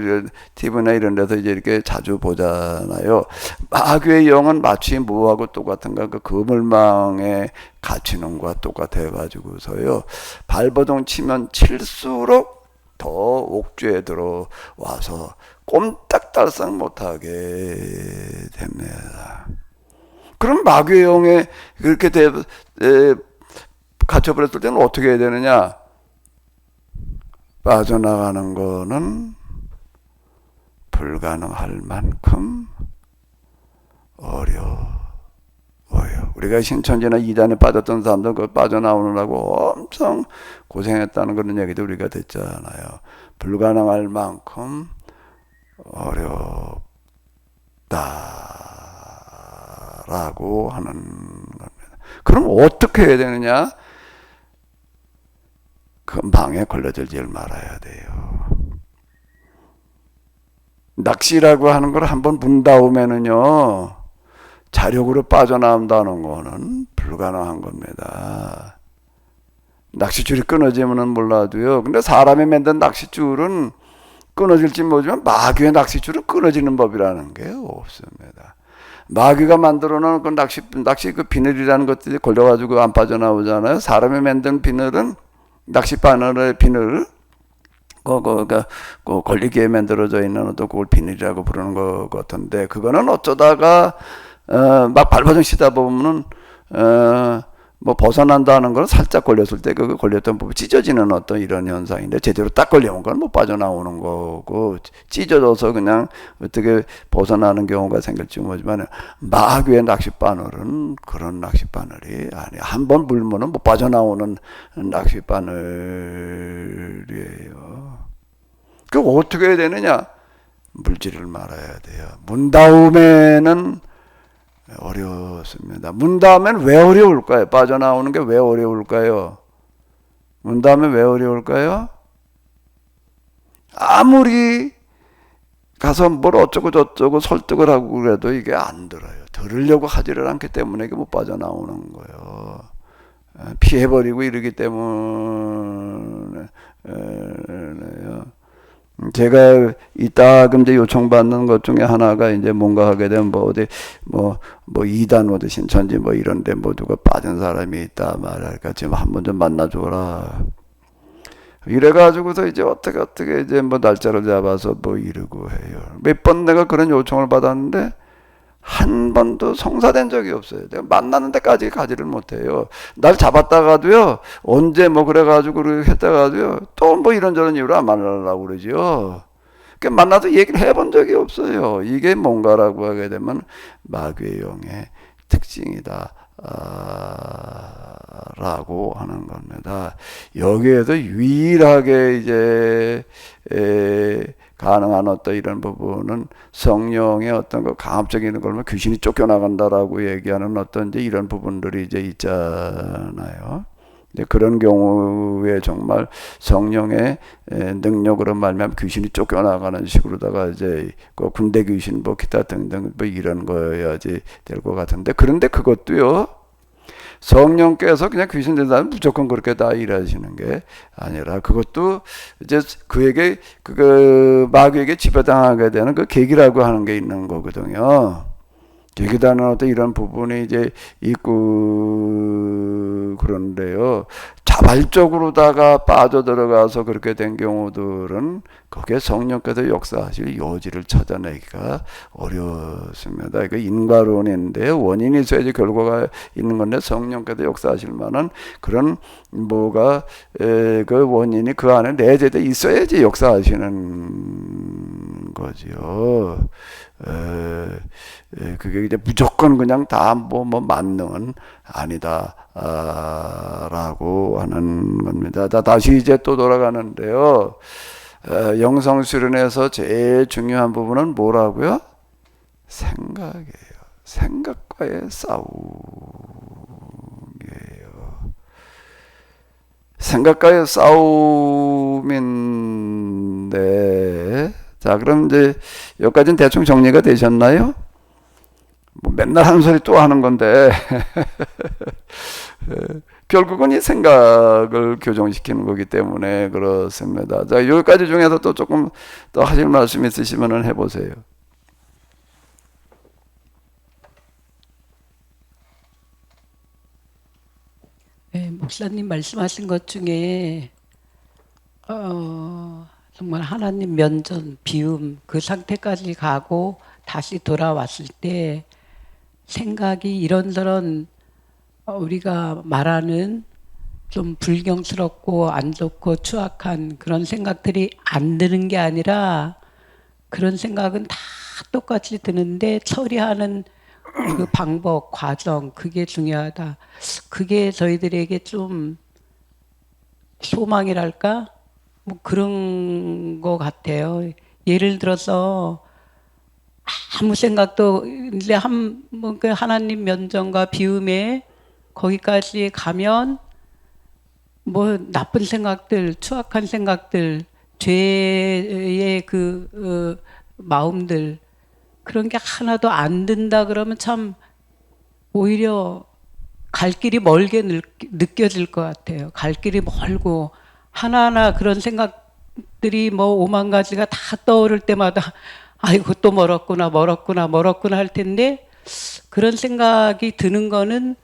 TV나 이런 데서 이제 이렇게 자주 보잖아요. 마귀의 영은 마치 뭐하고 똑같은가, 그 그물망에 갇히는 것과 똑같아가지고서요, 발버둥 치면 칠수록 더 옥죄에 들어와서 꼼짝달싹 못하게 됩니다. 그럼 마귀의 영에 그렇게 갇혀버렸을 때는 어떻게 해야 되느냐? 빠져나가는 거는 불가능할 만큼 어려워요. 우리가 신천지나 이단에 빠졌던 사람들 그 빠져나오느라고 엄청 고생했다는 그런 얘기도 우리가 듣잖아요. 불가능할 만큼 어렵다라고 하는 겁니다. 그럼 어떻게 해야 되느냐? 그 망에 걸려들지 말아야 돼요. 낚시라고 하는 걸 한번 문다오면은요, 자력으로 빠져나온다는 거는 불가능한 겁니다. 낚싯줄이 끊어지면은 몰라도요, 근데 사람이 만든 낚싯줄은 끊어질지 모르지만 마귀의 낚싯줄은 끊어지는 법이라는 게 없습니다. 마귀가 만들어 놓은 그 낚시 그 비늘이라는 것들이 걸려가지고 안 빠져나오잖아요. 사람이 만든 비늘은, 낚시 바늘의 비늘, 그 걸리게 만들어져 있는 어떤 그걸 비늘이라고 부르는 것 같은데, 그거는 어쩌다가 막 발버둥 치다 보면은 뭐 벗어난다는 건 살짝 걸렸을 때 그 걸렸던 부분이 찢어지는 어떤 이런 현상인데, 제대로 딱 걸려온 건 못 빠져나오는 거고, 찢어져서 그냥 어떻게 벗어나는 경우가 생길지 모르지만, 마귀의 낚싯바늘은 그런 낚싯바늘이 아니에요. 한번 물면은 못 빠져나오는 낚싯바늘이에요. 그 어떻게 해야 되느냐? 물질을 말아야 돼요. 문 다음에는 어렵습니다. 문 다음엔 왜 어려울까요? 빠져나오는 게 왜 어려울까요? 문 다음에 왜 어려울까요? 아무리 가서 뭘 어쩌고 저쩌고 설득을 하고 그래도 이게 안 들어요. 들으려고 하지를 않기 때문에 이게 못 빠져나오는 거예요. 피해버리고 이러기 때문에. 제가 이따금 이제 요청받는 것 중에 하나가 이제 뭔가 하게 되면 뭐 어디 뭐 이단 어디 신천지 뭐 이런데 뭐 누가 빠진 사람이 있다 말할까 지금 한번 좀 만나줘라. 이래가지고서 이제 어떻게 이제 뭐 날짜를 잡아서 뭐 이러고 해요. 몇 번 내가 그런 요청을 받았는데 한 번도 성사된 적이 없어요. 내가 만나는 데까지 가지를 못해요. 날 잡았다가도요, 언제 뭐 그래가지고 그렇게 했다가도요, 또 뭐 이런저런 이유로 안 만나려고 그러죠. 그러니까 만나서 얘기를 해본 적이 없어요. 이게 뭔가라고 하게 되면 마귀의 특징이다. 라고 하는 겁니다. 여기에서 유일하게 이제 가능한 어떤 이런 부분은 성령의 어떤 그 강압적인 걸면 귀신이 쫓겨나간다라고 얘기하는 어떤 이제 이런 부분들이 이제 있잖아요. 이제 그런 경우에 정말 성령의 능력으로 말미암아 귀신이 쫓겨나가는 식으로다가 이제 그 군대 귀신 뭐 기타 등등 뭐 이런 거여야지 될 것 같은데, 그런데 그것도요, 성령께서 그냥 귀신 된다면 무조건 그렇게 다 일하시는 게 아니라 그것도 이제 그에게 그 마귀에게 지배당하게 되는 그 계기라고 하는 게 있는 거거든요. 계기다는 어떤 이런 부분이 이제 있고 그런데요. 자발적으로다가 빠져들어가서 그렇게 된 경우들은 거기에 성령께서 역사하실 여지를 찾아내기가 어렵습니다. 이거 인과론인데 원인이 있어야지 결과가 있는 건데 성령께서 역사하실 만한 그런 뭐가 그 원인이 그 안에 내재돼 있어야지 역사하시는 거죠. 그게 이제 무조건 그냥 다 뭐 만능은 아니다. 라고 하는 겁니다. 다시 이제 또 돌아가는데요. 영성 수련에서 제일 중요한 부분은 뭐라고요? 생각이에요. 생각과의 싸움이에요. 생각과의 싸움인데, 자, 그럼 이제 여기까지는 대충 정리가 되셨나요? 뭐 맨날 하는 소리 또 하는 건데 결국은 이 생각을 교정시키는 거기 때문에 그렇습니다. 자, 여기까지 중에서 또 조금 더 하실 말씀 있으시면 해보세요. 네, 목사님 말씀하신 것 중에 정말 하나님 면전, 비움 그 상태까지 가고 다시 돌아왔을 때 생각이 이런저런 우리가 말하는 좀 불경스럽고 안 좋고 추악한 그런 생각들이 안 드는 게 아니라 그런 생각은 다 똑같이 드는데 처리하는 그 방법, 과정, 그게 중요하다. 그게 저희들에게 좀 소망이랄까? 뭐 그런 거 같아요. 예를 들어서 아무 생각도 이제 뭐 그 하나님 면전과 비움에 거기까지 가면 뭐 나쁜 생각들, 추악한 생각들, 죄의 그 마음들 그런 게 하나도 안 든다 그러면 참 오히려 갈 길이 멀게 느껴질 것 같아요. 갈 길이 멀고 하나하나 그런 생각들이 뭐 5만 가지가 다 떠오를 때마다 아이고 또 멀었구나 할 텐데 그런 생각이 드는 거는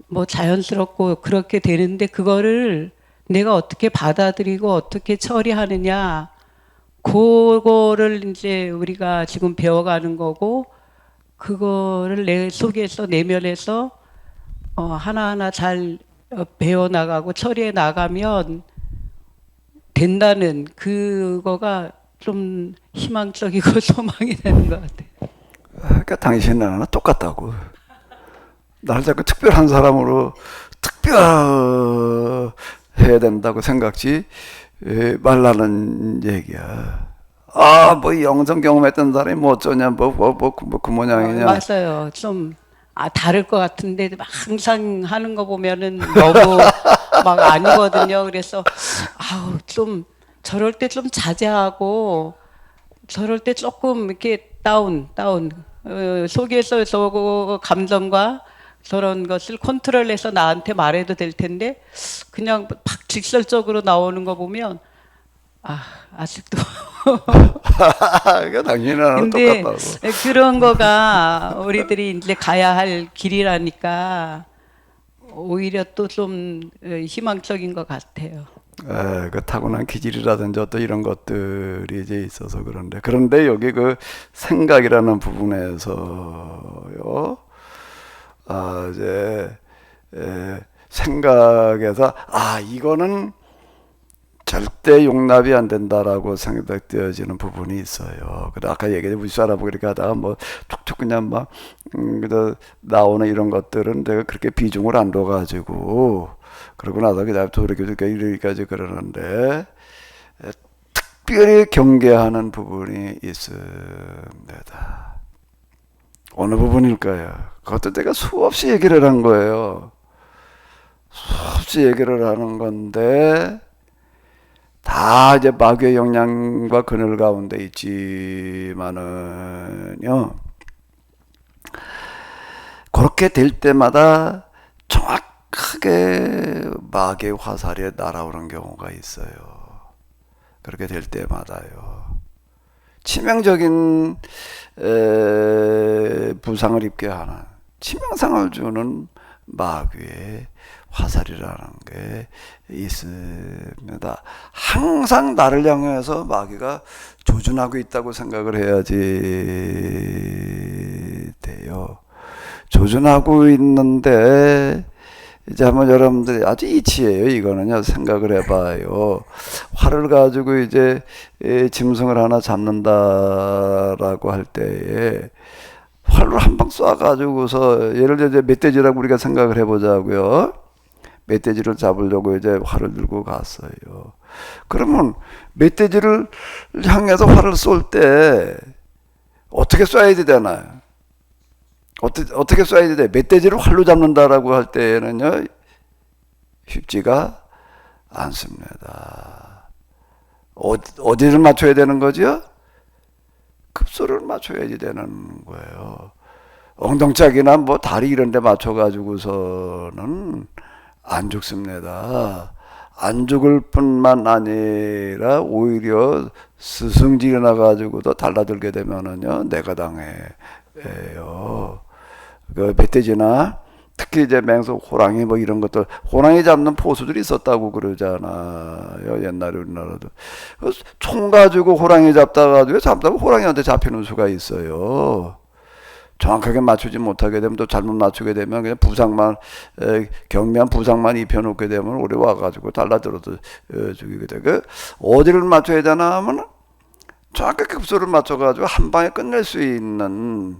뭐 자연스럽고 그렇게 되는데 그거를 내가 어떻게 받아들이고 어떻게 처리하느냐 그거를 이제 우리가 지금 배워가는 거고 그거를 내 속에서 내면에서 하나하나 잘 배워나가고 처리해 나가면 된다는 그거가 좀 희망적이고 소망이 되는 것 같아요. 그러니까 당신은 나랑 똑같다고. 날 자꾸 특별한 사람으로 특별해야 된다고 생각지 말라는 얘기야. 아, 뭐 영성 경험했던 사람이 뭐 어쩌냐, 그 모양이냐. 맞아요. 좀 다를 것 같은데 항상 하는 거 보면은 너무 막 아니거든요. 그래서 아우 좀 저럴 때 좀 자제하고 저럴 때 조금 이렇게 다운 속에서 감정과 저런 것을 컨트롤해서 나한테 말해도 될 텐데 그냥 막 직설적으로 나오는 거 보면 아직도 이거 당신이랑 근데 똑같다고. 그런 거가 우리들이 이제 가야 할 길이라니까 오히려 또 좀 희망적인 것 같아요. 그 타고난 기질이라든지 어떤 이런 것들이 이제 있어서 그런데 여기 그 생각이라는 부분에서요, 이제 생각에서 이거는 절대 용납이 안 된다라고 생각되어지는 부분이 있어요. 근데 아까 얘기했듯이 물사라고 이렇게 하다가 뭐 툭툭 그냥 막 그래서 나오는 이런 것들은 내가 그렇게 비중을 안 둬가지고 그러고 나서 그다음부터 이렇게 이렇게까지 그러는데 특별히 경계하는 부분이 있습니다. 어느 부분일까요? 그것도 내가 수없이 얘기를 한 거예요. 수없이 얘기를 하는 건데 다 이제 마귀의 영향과 그늘 가운데 있지만은요, 그렇게 될 때마다 정확하게 마귀의 화살이 날아오는 경우가 있어요. 그렇게 될 때마다요. 치명적인 부상을 입게 하는, 치명상을 주는 마귀의 화살이라는 게 있습니다. 항상 나를 향해서 마귀가 조준하고 있다고 생각을 해야지 돼요. 조준하고 있는데 이제 한번 여러분들이 아주 이치예요. 이거는요, 생각을 해봐요. 활을 가지고 이제 짐승을 하나 잡는다라고 할 때에 활로 한 방 쏴가지고서 예를 들어 멧돼지라고 우리가 생각을 해보자고요. 멧돼지를 잡으려고 이제 활을 들고 갔어요. 그러면 멧돼지를 향해서 활을 쏠 때 어떻게 쏴야 되나요? 어떻게 쏴야 돼? 멧돼지를 활로 잡는다라고 할 때는요, 쉽지가 않습니다. 어디를 맞춰야 되는 거죠? 급소를 맞춰야지 되는 거예요. 엉덩짝이나 뭐 다리 이런 데 맞춰가지고서는 안 죽습니다. 안 죽을 뿐만 아니라 오히려 스승질이 나가지고도 달라들게 되면은요, 내가 당해요. 그 멧돼지나 특히 이제 맹수, 호랑이 뭐 이런 것들, 호랑이 잡는 포수들이 있었다고 그러잖아요. 옛날에 우리나라도. 총 가지고 호랑이 잡다가 호랑이한테 잡히는 수가 있어요. 정확하게 맞추지 못하게 되면 또 잘못 맞추게 되면 그냥 부상만, 경미한 부상만 입혀놓게 되면 우리 와가지고 달라들어도 죽이게 돼. 어디를 맞춰야 되나 하면 정확하게 급소를 맞춰가지고 한 방에 끝낼 수 있는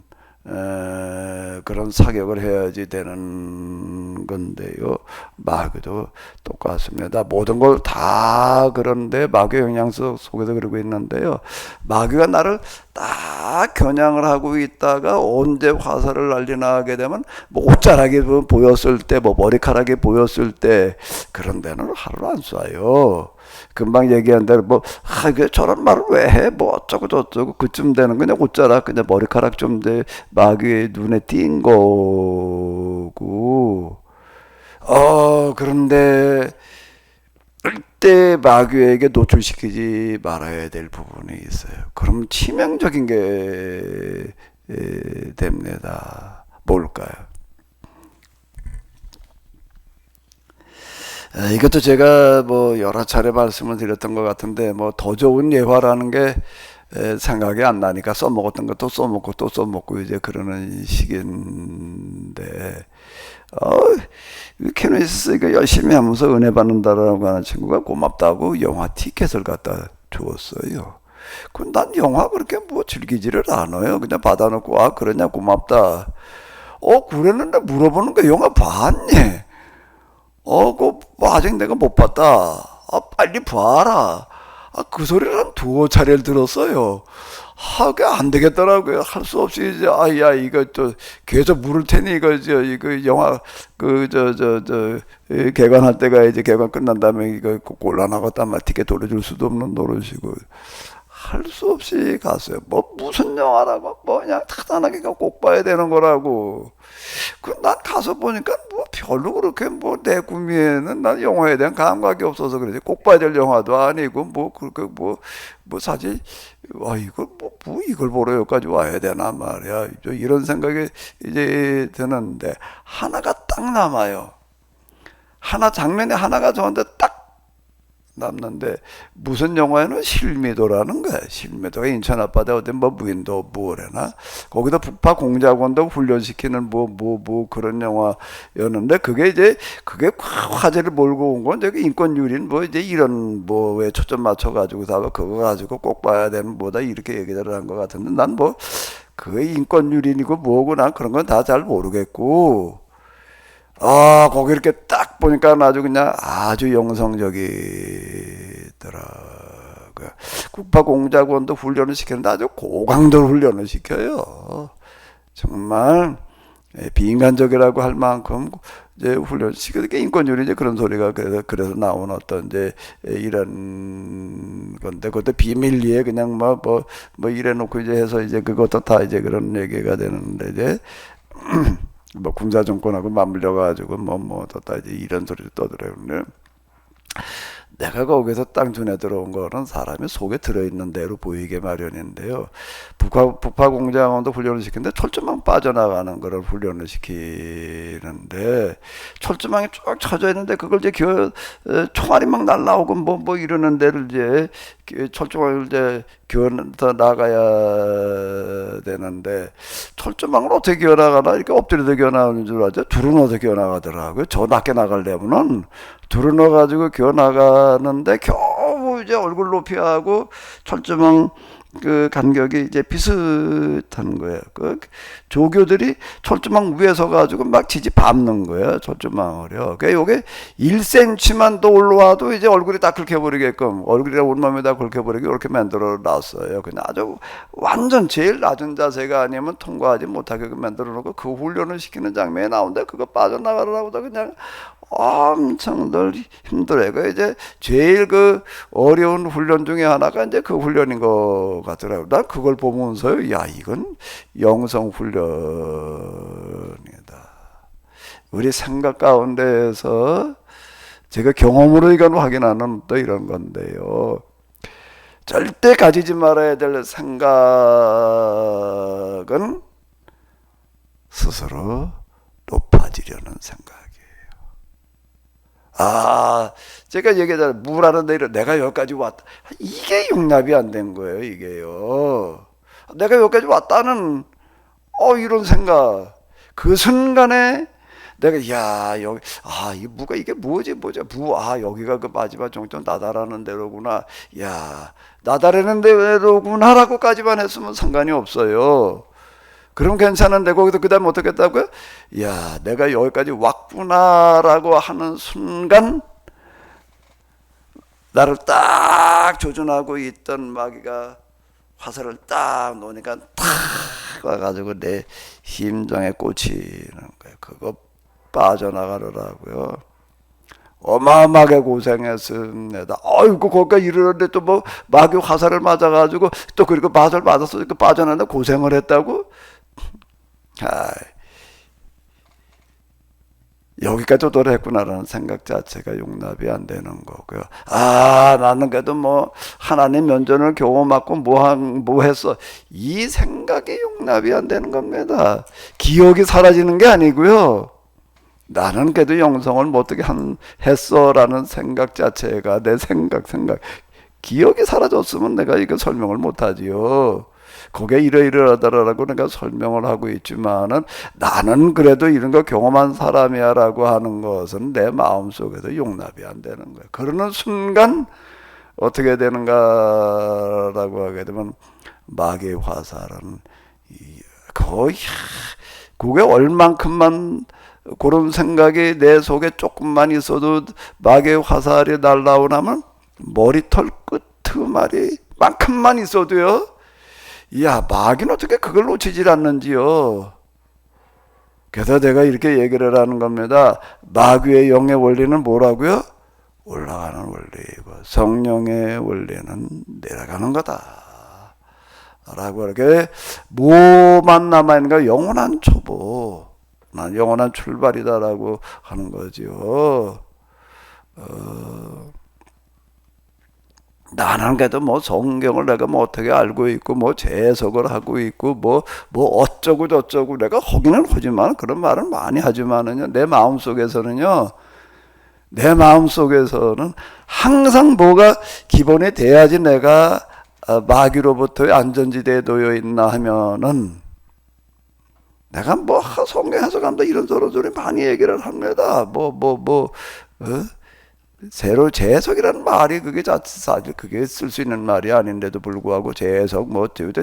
그런 사격을 해야지 되는 건데요. 마귀도 똑같습니다. 모든 걸 다 그런데 마귀의 영향 속에서 그러고 있는데요. 마귀가 나를 딱 겨냥을 하고 있다가 언제 화살을 날리나 하게 되면 뭐 옷자락이 보였을 때, 뭐 머리카락이 보였을 때 그런 데는 하루 안 쏴요. 금방 얘기한 대로 뭐 저런 말을 왜 해? 뭐 어쩌고 저쩌고 그쯤 되는 그냥 옷자락 그냥 머리카락 좀 돼 마귀의 눈에 띈 거고. 그런데 절대 마귀에게 노출시키지 말아야 될 부분이 있어요. 그럼 치명적인 게 됩니다. 뭘까요? 이것도 제가 뭐 여러 차례 말씀을 드렸던 것 같은데 뭐 더 좋은 예화라는 게 생각이 안 나니까 써먹었던 것도 써먹고 또 써먹고 이제 그러는 식인데 캐노이스 이거 열심히 하면서 은혜 받는다라고 하는 친구가 고맙다고 영화 티켓을 갖다 주었어요. 난 영화 그렇게 뭐 즐기지를 않아요. 그냥 받아놓고 그러냐 고맙다. 그랬는데 물어보는 거 영화 봤니? 그거 뭐 아직 내가 못 봤다. 빨리 봐라. 그 소리를 한 두어 차례를 들었어요. 그게 안 되겠더라고요. 할 수 없이 이제 야 이거 또 계속 물을 테니 이거 영화 개관할 때가 이제 개관 끝난 다음에 이거 곤란하겠단 말 티켓 돌려줄 수도 없는 노릇이고 할 수 없이 갔어요. 뭐 무슨 영화라고 뭐 그냥 타단하게 꼭 봐야 되는 거라고. 난 가서 보니까 뭐 별로 그렇게 뭐 내 구미에는 난 영화에 대한 감각이 없어서 그러지 꼭 봐야 될 영화도 아니고 뭐 그렇게 뭐 사실 이걸 뭐 이걸 보러 여기까지 와야 되나 말이야. 이런 생각이 이제 드는데 하나가 딱 남아요. 장면이 하나가 저한테 딱 남는데 무슨 영화에는 실미도라는 거야. 실미도가 인천 앞바다 어디 뭐 무인도 뭐래나 거기다 북파 공작원도 훈련시키는 뭐 그런 영화였는데 그게 화제를 몰고 온 건 저기 인권유린 뭐 이제 이런 뭐에 초점 맞춰 가지고 다 그거 가지고 꼭 봐야 되는 뭐다 이렇게 얘기를 한 것 같은데 난 뭐 그게 인권유린이고 뭐고 난 그런 건 다 잘 모르겠고. 거기 이렇게 딱 보니까 아주 그냥 아주 영성적이더라고요. 국파 공작원도 훈련을 시키는데 아주 고강도 훈련을 시켜요. 정말 비인간적이라고 할 만큼 이제 훈련 시키니까 인권유리 이제 그런 소리가 그래서 나온 어떤 이제 이런 건데 그것도 비밀리에 그냥 뭐 이래놓고 이제 해서 이제 그것도 다 이제 그런 얘기가 되는데 이제. 뭐 군사 정권하고 맞물려 가지고 다 이제 이런 소리를 떠들어요. 내가 거기서 딱 눈에 들어온 거는 사람이 속에 들어있는 대로 보이게 마련인데요. 북파 공작원도 훈련을 시키는데 철조망 빠져나가는 거를 훈련을 시키는데 철조망이 쭉 쳐져 있는데 그걸 이제 총알이 막 날라오고 뭐 이러는 데를 이제 철조망을 이제 기어서 나가야 되는데 철조망을 어떻게 기어나가나 이렇게 엎드려서 기어나가는 줄 알죠. 둘은 어떻게 기어나가더라고요. 저 낮게 나가려면은 둘은 넣어가지고 기어나가는데 겨우 이제 얼굴 높이하고 철조망 그 간격이 이제 비슷한 거예요. 그 조교들이 철조망 위에 서가지고 막 지지 밟는 거예요. 철조망을요. 그러니까 요게 1cm만 더 올라와도 이제 얼굴이 다 긁혀버리게끔 얼굴이랑 온몸이 다 긁혀버리게 이렇게 만들어 놨어요. 그냥 아주 완전 제일 낮은 자세가 아니면 통과하지 못하게 만들어 놓고 그 훈련을 시키는 장면이 나오는데 그거 빠져나가라고 그냥 엄청들 힘들어요. 그 이제 제일 그 어려운 훈련 중에 하나가 이제 그 훈련인 것 같더라고요. 난 그걸 보면서요, 이건 영성 훈련이다. 우리 생각 가운데에서 제가 경험으로 이건 확인하는 또 이런 건데요. 절대 가지지 말아야 될 생각은 스스로 높아지려는 생각. 제가 얘기하잖아요. 물 하는데 내가 여기까지 왔다. 이게 용납이 안 된 거예요, 이게요. 내가 여기까지 왔다는, 이런 생각. 그 순간에 내가, 여기, 이 무가 이게 뭐지? 여기가 그 마지막 정점 나다라는 데로구나. 나다라는 데로구나라고까지만 했으면 상관이 없어요. 그럼 괜찮은데 거기서 그 다음에 어떻게 했다고요? 내가 여기까지 왔구나라고 하는 순간 나를 딱 조준하고 있던 마귀가 화살을 딱 놓으니까 탁 와가지고 내 심장에 꽂히는 거예요. 그거 빠져나가더라고요. 어마어마하게 고생했습니다. 아이고 거기가 이러는데 또 뭐 마귀 화살을 맞아가지고 또 그리고 화살 맞았어 빠져나는데 고생을 했다고? 여기까지 오도록 했구나라는 생각 자체가 용납이 안 되는 거고요. 나는 그래도 뭐 하나님 면전을 경험하고 뭐 했어. 이 생각이 용납이 안 되는 겁니다. 기억이 사라지는 게 아니고요. 나는 그래도 영성을 뭐 어떻게 했어라는 생각 자체가 내 생각 기억이 사라졌으면 내가 이거 설명을 못하지요. 거기에 이러이러하더라라고 내가 설명을 하고 있지만은 나는 그래도 이런 거 경험한 사람이야라고 하는 것은 내 마음속에서 용납이 안 되는 거예요. 그러는 순간 어떻게 되는가라고 하게 되면 마귀의 화살은 거의 그게 얼만큼만 그런 생각이 내 속에 조금만 있어도 마귀의 화살이 날라오나면 머리털 끝 그 말이 만큼만 있어도요, 야, 마귀는 어떻게 그걸 놓치질 않는지요. 그래서 내가 이렇게 얘기를 하는 겁니다. 마귀의 영의 원리는 뭐라고요? 올라가는 원리이고 성령의 원리는 내려가는 거다 라고 이렇게 뭐만 남아있는 가 영원한 초보, 영원한 출발이다 라고 하는 거죠. 나는 그래도 뭐 성경을 내가 뭐 어떻게 알고 있고 뭐 재해석을 하고 있고 뭐 어쩌고 저쩌고 내가 하기는 하지만, 그런 말을 많이 하지만은요, 내 마음속에서는 항상 뭐가 기본이 돼야지 내가 마귀로부터의 안전지대에 놓여 있나 하면은, 내가 뭐 성경 해석한다 이런 저런 많이 얘기를 합니다. 새로 재해석이라는 말이 그게 사실 그게 쓸 수 있는 말이 아닌데도 불구하고 재해석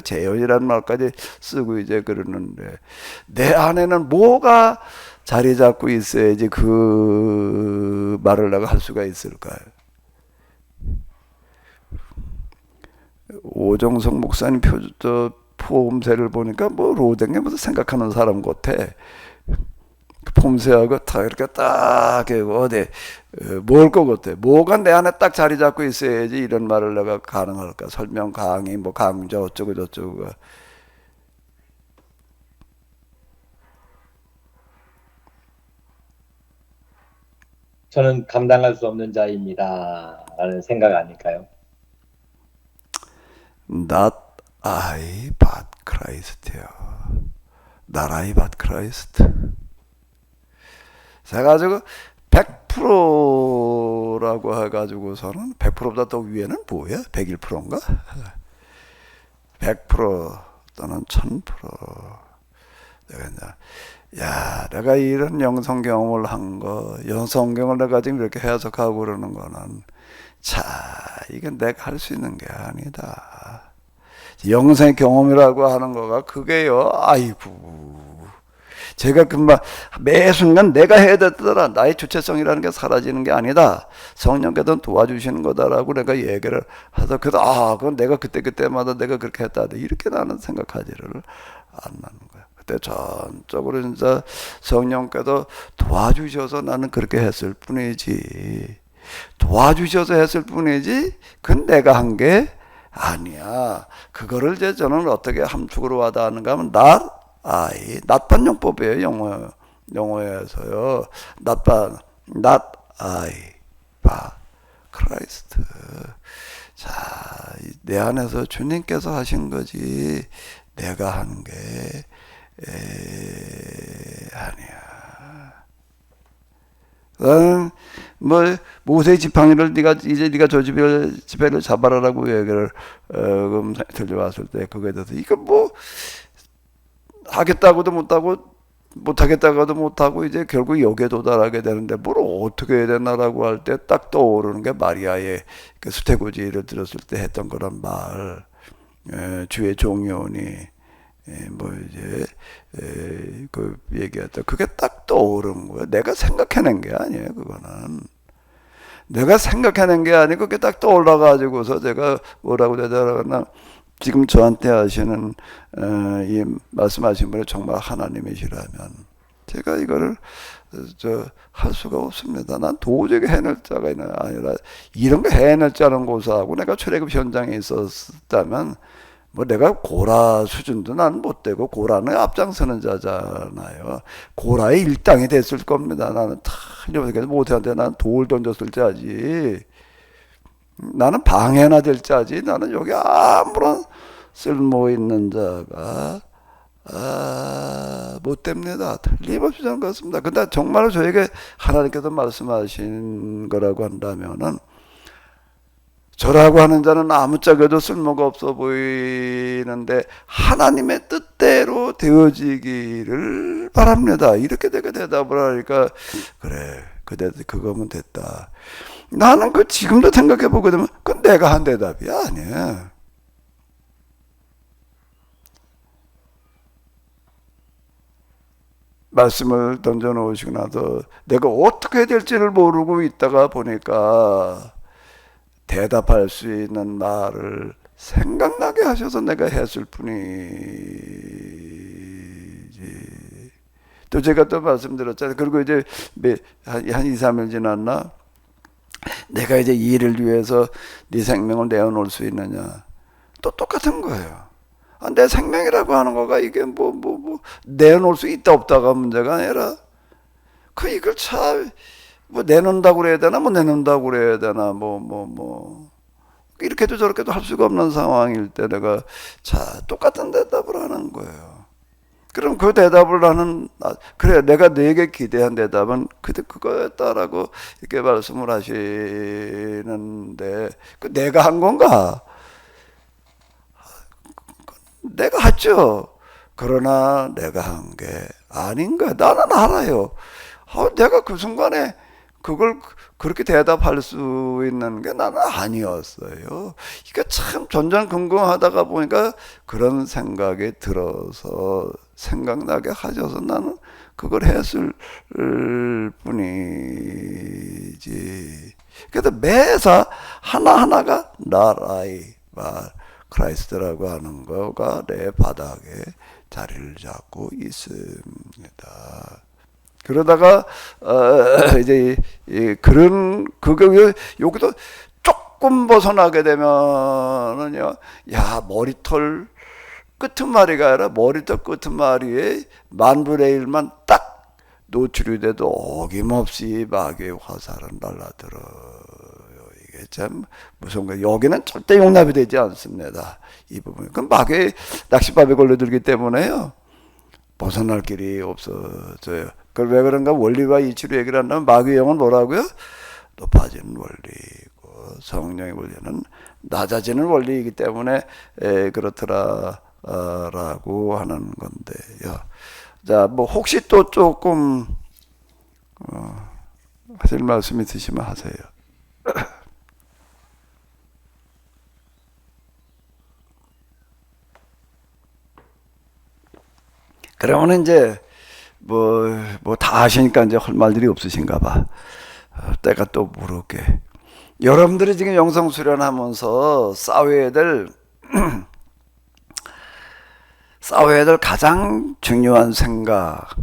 재현이라는 말까지 쓰고 이제 그러는데, 내 안에는 뭐가 자리 잡고 있어야지 그 말을 내가 할 수가 있을까요? 오정석 목사님 포음새를 보니까 뭐 로댕에 무슨 생각하는 사람 같아. 폼새하고 다 이렇게 딱 어디 뭘 것 같아. 뭐가 내 안에 딱 자리 잡고 있어야지 이런 말을 내가 가능할까. 설명 강의 뭐 강좌 어쩌고 저쩌고. 저는 감당할 수 없는 자입니다 라는 생각 아닐까요? Not I but Christ요. Not I but Christ. 그래가지고 100%라고 해가지고서는 100%보다 더 위에는 뭐야? 101%인가? 100% 또는 1000%. 내가 이런 영성 경험을 한 거, 영성경을 내가 지금 이렇게 해석하고 그러는 거는, 이건 내가 할 수 있는 게 아니다. 영생의 경험이라고 하는 거가 그게요, 아이고. 제가 금방 매 순간 내가 해야 되더라. 나의 주체성이라는 게 사라지는 게 아니다. 성령께서 도와주시는 거다라고 내가 얘기를 해서, 그건 내가 그때마다 내가 그렇게 했다. 이렇게 나는 생각하지를 않는 거야. 그때 전적으로 진짜 성령께서 도와주셔서 나는 그렇게 했을 뿐이지. 도와주셔서 했을 뿐이지, 그건 내가 한 게 아니야. 그거를 이제 저는 어떻게 함축으로 와닿는가 하면, 낫반용법이에요. 영어에서요. not I, but Christ. 내 안에서 주님께서 하신 거지 내가 한 게 아니야. 나는 모세 지팡이를 네가 저 지팡이를 잡아라라고 얘기를 들려왔을 때, 그거에 대해서 이거 하겠다고도 못하겠다고도 못하고 이제 결국 여기에 도달하게 되는데, 뭘 어떻게 해야 되나라고 할 때 딱 떠오르는 게 마리아의 그 수태고지를 들었을 때 했던 거란 말. 주의 종이오니 그 얘기했다. 그게 딱 떠오른 거예요. 내가 생각해낸 게 아니에요. 그거는 내가 생각해낸 게 아니고 그게 딱 떠올라가지고서 제가 뭐라고 대답하나, 지금 저한테 하시는 이 말씀하신 분이 정말 하나님이시라면 제가 이거를 할 수가 없습니다. 난 도저히 해낼 자가 아니라, 이런 거 해낼 자는 고사하고 내가 출애굽 현장에 있었다면 내가 고라 수준도 난 못 되고, 고라는 앞장서는 자잖아요. 고라의 일당이 됐을 겁니다. 나는 틀림없이 모세한테 난 돌 던졌을 자지. 나는 방해나 될 자지. 나는 여기 아무런 쓸모 있는 자가 못 됩니다. 틀림없이 저는 그렇습니다. 근데 정말로 저에게 하나님께서 말씀하신 거라고 한다면은, 저라고 하는 자는 아무짝에도 쓸모가 없어 보이는데 하나님의 뜻대로 되어지기를 바랍니다. 이렇게 내가 대답을 하니까, 그래, 그거면 됐다. 나는 지금도 생각해 보게 되면 그건 내가 한 대답이 아니야. 말씀을 던져 놓으시고 나서 내가 어떻게 해야 될지를 모르고 있다가 보니까 대답할 수 있는 말을 생각나게 하셔서 내가 했을 뿐이지. 또 제가 또 말씀드렸잖아요. 그리고 이제 한 2, 3일 지났나? 내가 이제 이 일을 위해서 네 생명을 내어놓을 수 있느냐? 또 똑같은 거예요. 내 생명이라고 하는 거가 이게 뭐 내놓을 수 있다 없다가 문제가 아니라 이걸 참 뭐 내놓는다고 그래야 되나 뭐 내놓는다고 그래야 되나 뭐 이렇게도 저렇게도 할 수가 없는 상황일 때 내가 똑같은 대답을 하는 거예요. 그럼 그 대답을 하는 그래 내가 너에게 기대한 대답은 그거였다라고 이렇게 말씀을 하시는데 내가 한 건가? 내가 했죠. 그러나 내가 한 게 아닌 거야. 나는 알아요. 내가 그 순간에 그걸 그렇게 대답할 수 있는 게 나는 아니었어요. 이게 참 전전긍긍하다가 보니까 그런 생각이 들어서 생각나게 하셔서 나는 그걸 했을 뿐이지. 그래서 매사 하나하나가 나라의 말 크라이스트라고 하는 거가 내 바닥에 자리를 잡고 있습니다. 그러다가 이제 그런 여기도 조금 벗어나게 되면은요, 야 머리털 끄트머리가 아니라 머리털 끄트머리에 만분의 1만 딱 노출이 돼도 어김없이 마귀의 화살은 날라들어요. 이게 참 무서운 거예요. 여기는 절대 용납이 되지 않습니다. 이 부분. 그럼 마귀의 낚싯밥에 걸려들기 때문에요. 벗어날 길이 없어져요. 왜 그런가? 원리와 이치로 얘기를 한다면 마귀의 영은 뭐라고요? 높아지는 원리이고 성령의 원리는 낮아지는 원리이기 때문에 그렇더라라고 하는 건데요. 자, 뭐 혹시 또 조금 하실 말씀 있으시면 하세요. 그러면 이제 뭐 다 아시니까 이제 할 말들이 없으신가 봐. 때가 또 모르게. 여러분들이 지금 영성 수련하면서 싸워야 될 가장 중요한 생각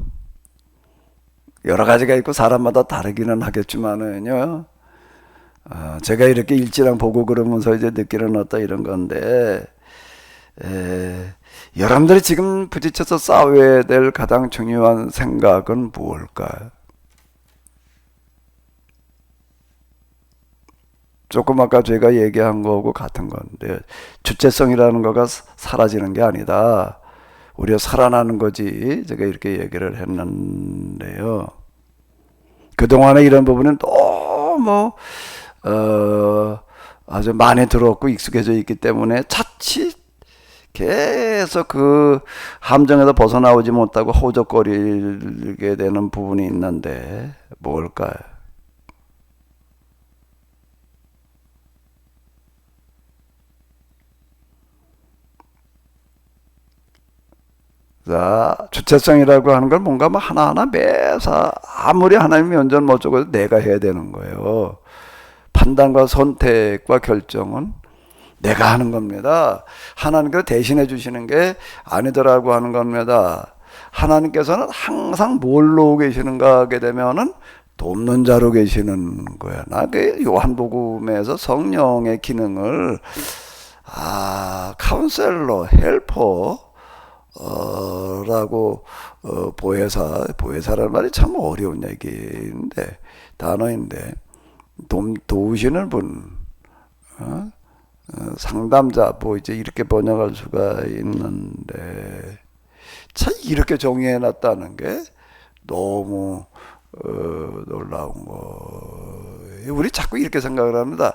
여러 가지가 있고 사람마다 다르기는 하겠지만은요. 제가 이렇게 일지랑 보고 그러면서 이제 느끼는 어떤 이런 건데. 여러분들이 지금 부딪혀서 싸워야 될 가장 중요한 생각은 무엇일까요? 조금 아까 제가 얘기한 거하고 같은 건데 주체성이라는 거가 사라지는 게 아니다. 오히려 살아나는 거지. 제가 이렇게 얘기를 했는데요. 그동안에 이런 부분은 너무 아주 많이 들었고 익숙해져 있기 때문에 자칫 계속 그 함정에서 벗어나오지 못하고 허우적거리게 되는 부분이 있는데 뭘까요? 자, 주체성이라고 하는 걸 뭔가 하나하나 매사 아무리 하나님이 연전 못하고 내가 해야 되는 거예요. 판단과 선택과 결정은 내가 하는 겁니다. 하나님께서 대신해 주시는 게 아니더라고 하는 겁니다. 하나님께서는 항상 뭘로 계시는가 하게 되면은 돕는 자로 계시는 거야. 그 요한복음에서 성령의 기능을 카운셀러, 헬퍼 라고 보혜사라는 말이 참 어려운 얘기인데 단어인데 도우시는 분 상담자 이제 이렇게 번역할 수가 있는데 참 이렇게 정의해 놨다는 게 너무 놀라운 거예요. 우리 자꾸 이렇게 생각을 합니다.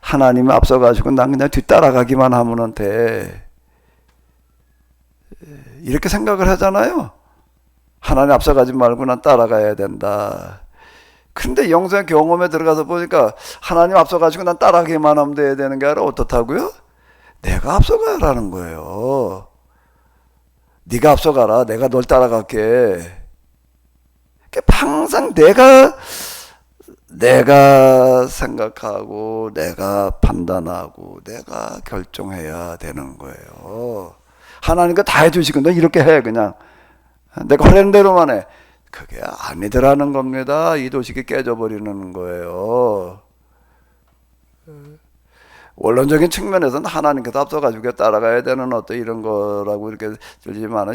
하나님이 앞서가시고 난 그냥 뒤따라가기만 하면 돼. 이렇게 생각을 하잖아요. 하나님 앞서가지 말고 난 따라가야 된다. 근데 영생 경험에 들어가서 보니까 하나님 앞서가지고 난 따라가기만 하면 돼야 되는 게 아니라 어떻다고요? 내가 앞서가라는 거예요. 네가 앞서가라. 내가 널 따라갈게. 항상 내가 내가 생각하고 내가 판단하고 내가 결정해야 되는 거예요. 하나님께 다 해주시고 너 이렇게 해 그냥 내가 하려는 대로만 해. 그게 아니더라는 겁니다. 이 도식이 깨져버리는 거예요. 원론적인 측면에서는 하나님께서 앞서가지고 따라가야 되는 어떤 이런 거라고 이렇게 들리지만은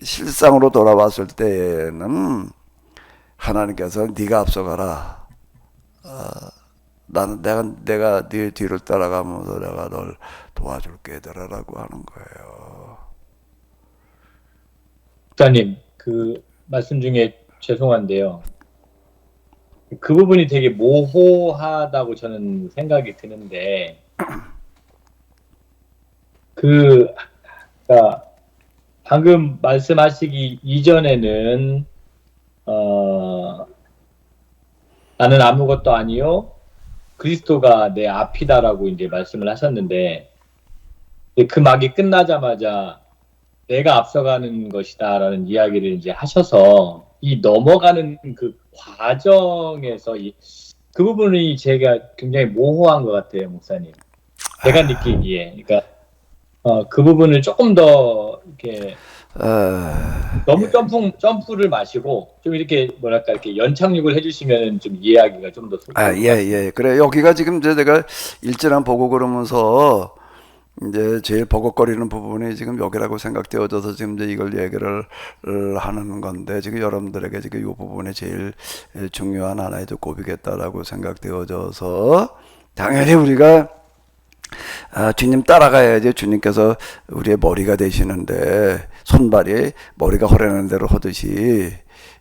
실상으로 돌아봤을 때에는 하나님께서 네가 앞서가라. 나는 내가 네 뒤를 따라가면서 내가 널 도와줄게 얘들아라고 하는 거예요. 목사님, 그 말씀 중에 죄송한데요. 그 부분이 되게 모호하다고 저는 생각이 드는데, 그러니까 방금 말씀하시기 이전에는 나는 아무것도 아니요 그리스도가 내 앞이다라고 이제 말씀을 하셨는데, 그 말이 끝나자마자 내가 앞서가는 것이다라는 이야기를 이제 하셔서 이 넘어가는 그 과정에서 그 부분이 제가 굉장히 모호한 것 같아요, 목사님. 제가 느끼기에. 그러니까 그 부분을 조금 더 이렇게 너무 점프를 마시고 좀 이렇게 뭐랄까 이렇게 연착륙을 해주시면 좀 이해하기가 좀 더 예. 그래 여기가 지금 이제 내가 일전한 보고 그러면서 이제 제일 버벅거리는 부분이 지금 여기라고 생각되어져서 지금 이제 이걸 얘기를 하는 건데 지금 여러분들에게 지금 이 부분이 제일 중요한 하나의 곱이겠다라고 생각되어져서 당연히 우리가 주님 따라가야지 주님께서 우리의 머리가 되시는데 손발이 머리가 허려는 대로 하듯이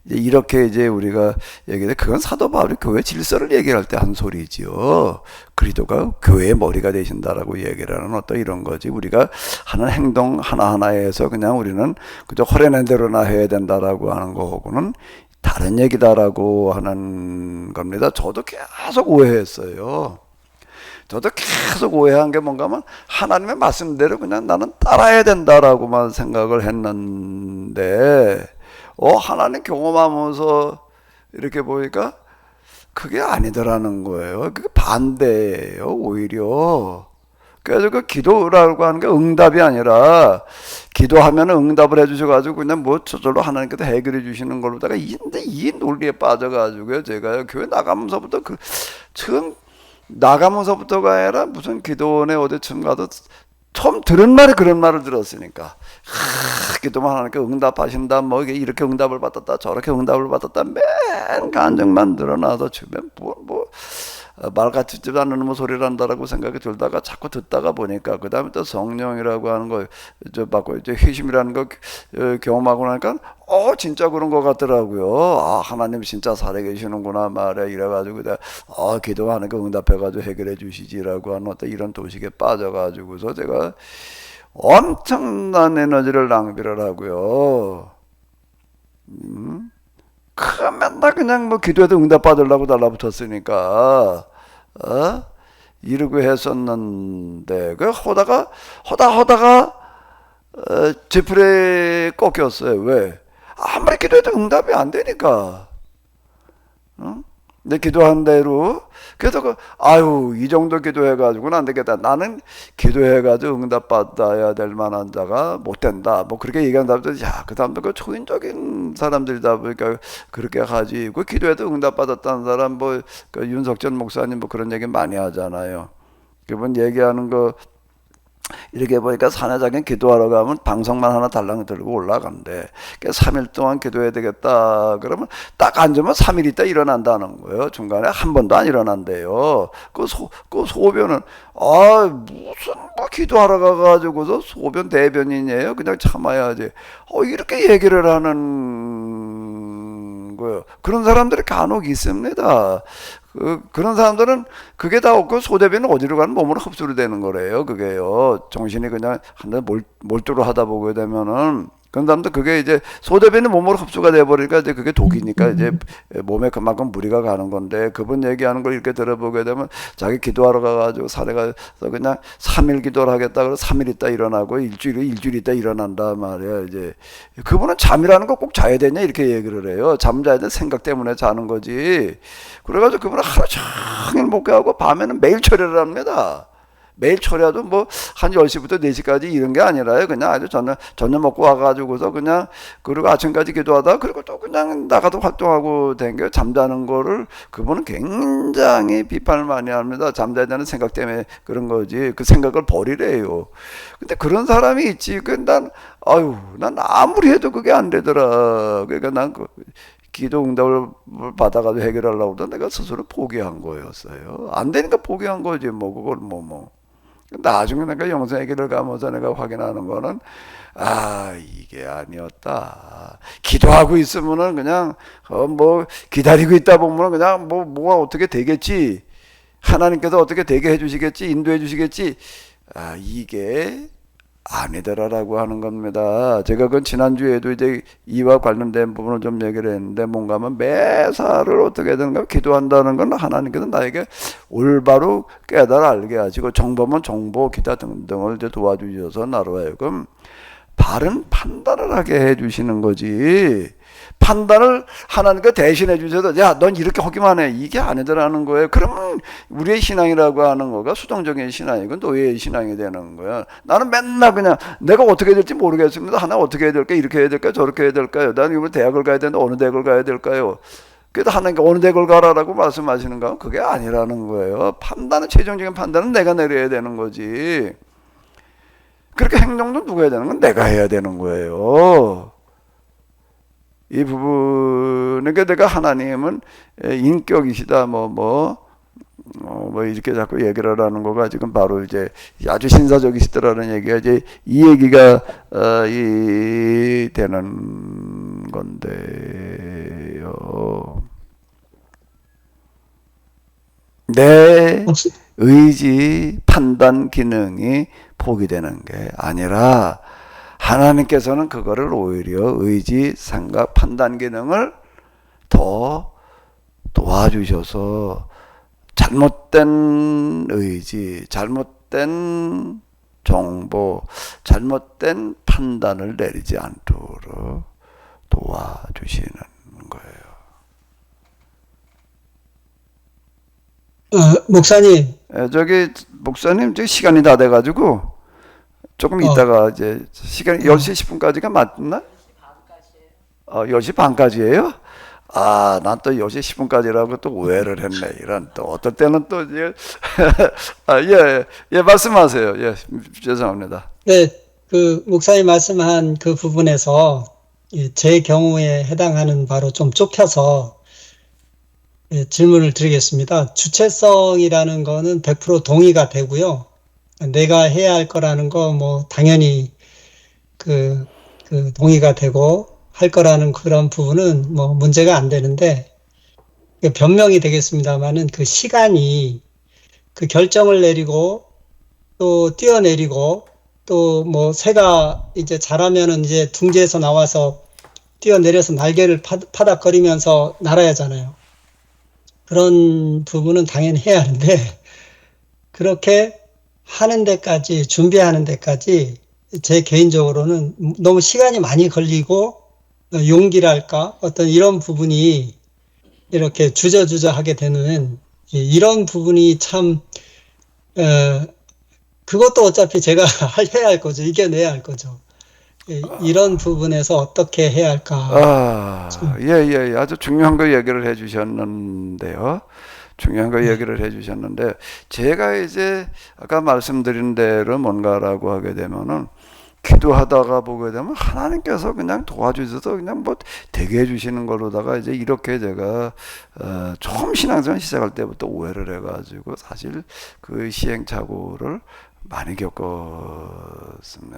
이렇게 이제 우리가 얘기해 그건 사도 바울이 교회 질서를 얘기할 때 한 소리지요. 그리스도가 교회의 머리가 되신다라고 얘기를 하는 어떤 이런 거지. 우리가 하는 행동 하나하나에서 그냥 우리는 그저 허려낸 대로나 해야 된다라고 하는 거하고는 다른 얘기다라고 하는 겁니다. 저도 계속 오해했어요. 저도 계속 오해한 게 뭔가 하면 하나님의 말씀대로 그냥 나는 따라야 된다라고만 생각을 했는데 하나님 경험하면서 이렇게 보니까 그게 아니더라는 거예요. 그게 반대예요, 오히려. 그래서 그 기도라고 하는 게 응답이 아니라 기도하면 응답을 해주셔가지고 그냥 뭐 저절로 하나님께서 해결해 주시는 걸로다가 이 논리에 빠져가지고요. 제가 교회 나가면서부터 처음 나가면서부터가 아니라 무슨 기도원에 어디쯤 가도 처음 들은 말이 그런 말을 들었으니까 기도만 하나님께 응답하신다 뭐 이렇게 응답을 받았다 저렇게 응답을 받았다 맨 간증만 늘어나서 주변 말 같지도 않는 뭐 소리를 한다라고 생각이 들다가 자꾸 듣다가 보니까 그 다음에 또 성령이라고 하는 거 받고 이제 회심이라는 거 경험하고 나니까 진짜 그런 것 같더라고요. 하나님 진짜 살아계시는구나 말에 이래가지고 내가 기도하는 거 응답해가지고 해결해 주시지라고 하는 어떤 이런 도식에 빠져가지고서 제가 엄청난 에너지를 낭비를 하고요. 맨날 그냥 뭐 기도해도 응답 받으려고 달라붙었으니까 이러고 했었는데 그 하다가 지푸레 꺾였어요. 왜? 아무리 기도해도 응답이 안 되니까. 내 기도한 대로 그래서 이 정도 기도해가지고는 안 되겠다. 나는 기도해가지고 응답받아야 될 만한 자가 못 된다. 뭐 그렇게 얘기한 사람들, 그 사람들 그 초인적인 사람들이다 보니까 그렇게 하지. 그 기도해도 응답받았다는 사람 그 윤석전 목사님 그런 얘기 많이 하잖아요. 그분 얘기하는 거 이렇게 보니까 사내장에 기도하러 가면 방석만 하나 달랑 들고 올라간대. 3일 동안 기도해야 되겠다. 그러면 딱 앉으면 3일 있다 일어난다는 거예요. 중간에 한 번도 안 일어난대요. 그 소변은 무슨 기도하러 가가지고서 소변 대변인이에요. 그냥 참아야지. 이렇게 얘기를 하는 거예요. 그런 사람들이 간혹 있습니다. 그런 사람들은 그게 다 없고 소대변은 어디로 가는 몸으로 흡수를 되는 거래요. 그게요. 정신이 그냥 한데 몰두를 하다 보게 되면은 그런 사람도 그게 이제 소대변이 몸으로 흡수가 돼버리니까 이제 그게 독이니까 이제 몸에 그만큼 무리가 가는 건데, 그분 얘기하는 걸 이렇게 들어보게 되면 자기 기도하러 가가지고 사례가서 그냥 3일 기도를 하겠다 그래서 3일 있다 일어나고 일주일 있다 일어난다 말이야. 이제 그분은 잠이라는 거 꼭 자야 되냐 이렇게 얘기를 해요. 잠 자야 돼 생각 때문에 자는 거지. 그래가지고 그분은 하루 종일 목회하고 밤에는 매일 철회를 합니다. 매일 철야도 뭐 한 10시부터 4시까지 이런 게 아니라요. 그냥 아주 저녁 먹고 와가지고서 그냥 그리고 아침까지 기도하다 그리고 또 그냥 나가도 활동하고 댕겨 잠자는 거를 그분은 굉장히 비판을 많이 합니다. 잠자야 되는 생각 때문에 그런 거지. 그 생각을 버리래요. 근데 그런 사람이 있지. 난 아무리 해도 그게 안 되더라. 그러니까 난 기도 응답을 받아가지고 해결하려고 하다 내가 스스로 포기한 거였어요. 안 되니까 포기한 거지. 뭐 그걸 나중에 내가 영성 얘기를 가면서 내가 확인하는 거는 이게 아니었다. 기도하고 있으면은 그냥 뭐 기다리고 있다 보면은 그냥 뭐가 어떻게 되겠지. 하나님께서 어떻게 되게 해주시겠지. 인도해 주시겠지. 이게 아니더라라고 하는 겁니다. 제가 그 지난주에도 이제 이와 관련된 부분을 좀 얘기를 했는데, 뭔가 하면 매사를 어떻게든가 기도한다는 건 하나님께서 나에게 올바로 깨달아 알게 하시고 정보면 정보 기타 등등을 이제 도와주셔서 나로 하여금 바른 판단을 하게 해주시는 거지. 판단을 하나님께 대신해 주셔서 넌 이렇게 하기만 해 이게 아니더라는 거예요. 그러면 우리의 신앙이라고 하는 거가 수동적인 신앙이고 노예의 신앙이 되는 거야. 나는 맨날 그냥 내가 어떻게 될지 모르겠습니다. 하나 어떻게 해야 될까, 이렇게 해야 될까, 저렇게 해야 될까요? 나는 이번 대학을 가야 되는데 어느 대학을 가야 될까요? 그래도 하나님께 어느 대학을 가라라고 말씀하시는가? 그게 아니라는 거예요. 최종적인 판단은 내가 내려야 되는 거지. 그렇게 행동도 누가 해야 되는 건 내가 해야 되는 거예요. 이 부분에게 내가 하나님은 인격이시다 이렇게 자꾸 얘기를 하는 거가 지금 바로 이제 아주 신사적이시더라는 얘기가 이제 이 얘기가 이 되는 건데요. 내 의지 판단 기능이 포기되는 게 아니라 하나님께서는 그거를 오히려 의지, 생각, 판단 기능을 더 도와주셔서 잘못된 의지, 잘못된 정보, 잘못된 판단을 내리지 않도록 도와주시는 거예요. 목사님, 목사님, 시간이 다 돼가지고 조금 있다가 이제 시간이 10시 10분까지가 맞나? 10시 반까지예요? 난 또 10시 10분까지라고 또 오해를 했네. 이런 또 어떨 때는 또 이제 예, 말씀하세요. 예, 죄송합니다. 네, 그 목사님 말씀한 그 부분에서 제 경우에 해당하는 바로 좀 좁혀서 질문을 드리겠습니다. 주체성이라는 거는 100% 동의가 되고요. 내가 해야 할 거라는 거 당연히 그 동의가 되고 할 거라는 그런 부분은 문제가 안 되는데, 변명이 되겠습니다만은 그 시간이 그 결정을 내리고 또 뛰어내리고 또 새가 이제 자라면은 이제 둥지에서 나와서 뛰어내려서 날개를 파닥거리면서 날아야 하잖아요. 그런 부분은 당연히 해야 하는데, 그렇게 하는 데까지, 준비하는 데까지 제 개인적으로는 너무 시간이 많이 걸리고 용기랄까 어떤 이런 부분이 이렇게 주저주저 하게 되는 이런 부분이 참 그것도 어차피 제가 해야 할 거죠. 이겨내야 할 거죠. 이런 부분에서 어떻게 해야 할까. 예. 아주 중요한 거 얘기를 해주셨는데요. 제가 이제 아까 말씀드린 대로 뭔가라고 하게 되면은 기도하다가 보게 되면 하나님께서 그냥 도와주셔서 그냥 되게 해주시는 걸로다가 이제 이렇게 제가 처음 신앙생활 시작할 때부터 오해를 해가지고 사실 그 시행착오를 많이 겪었습니다.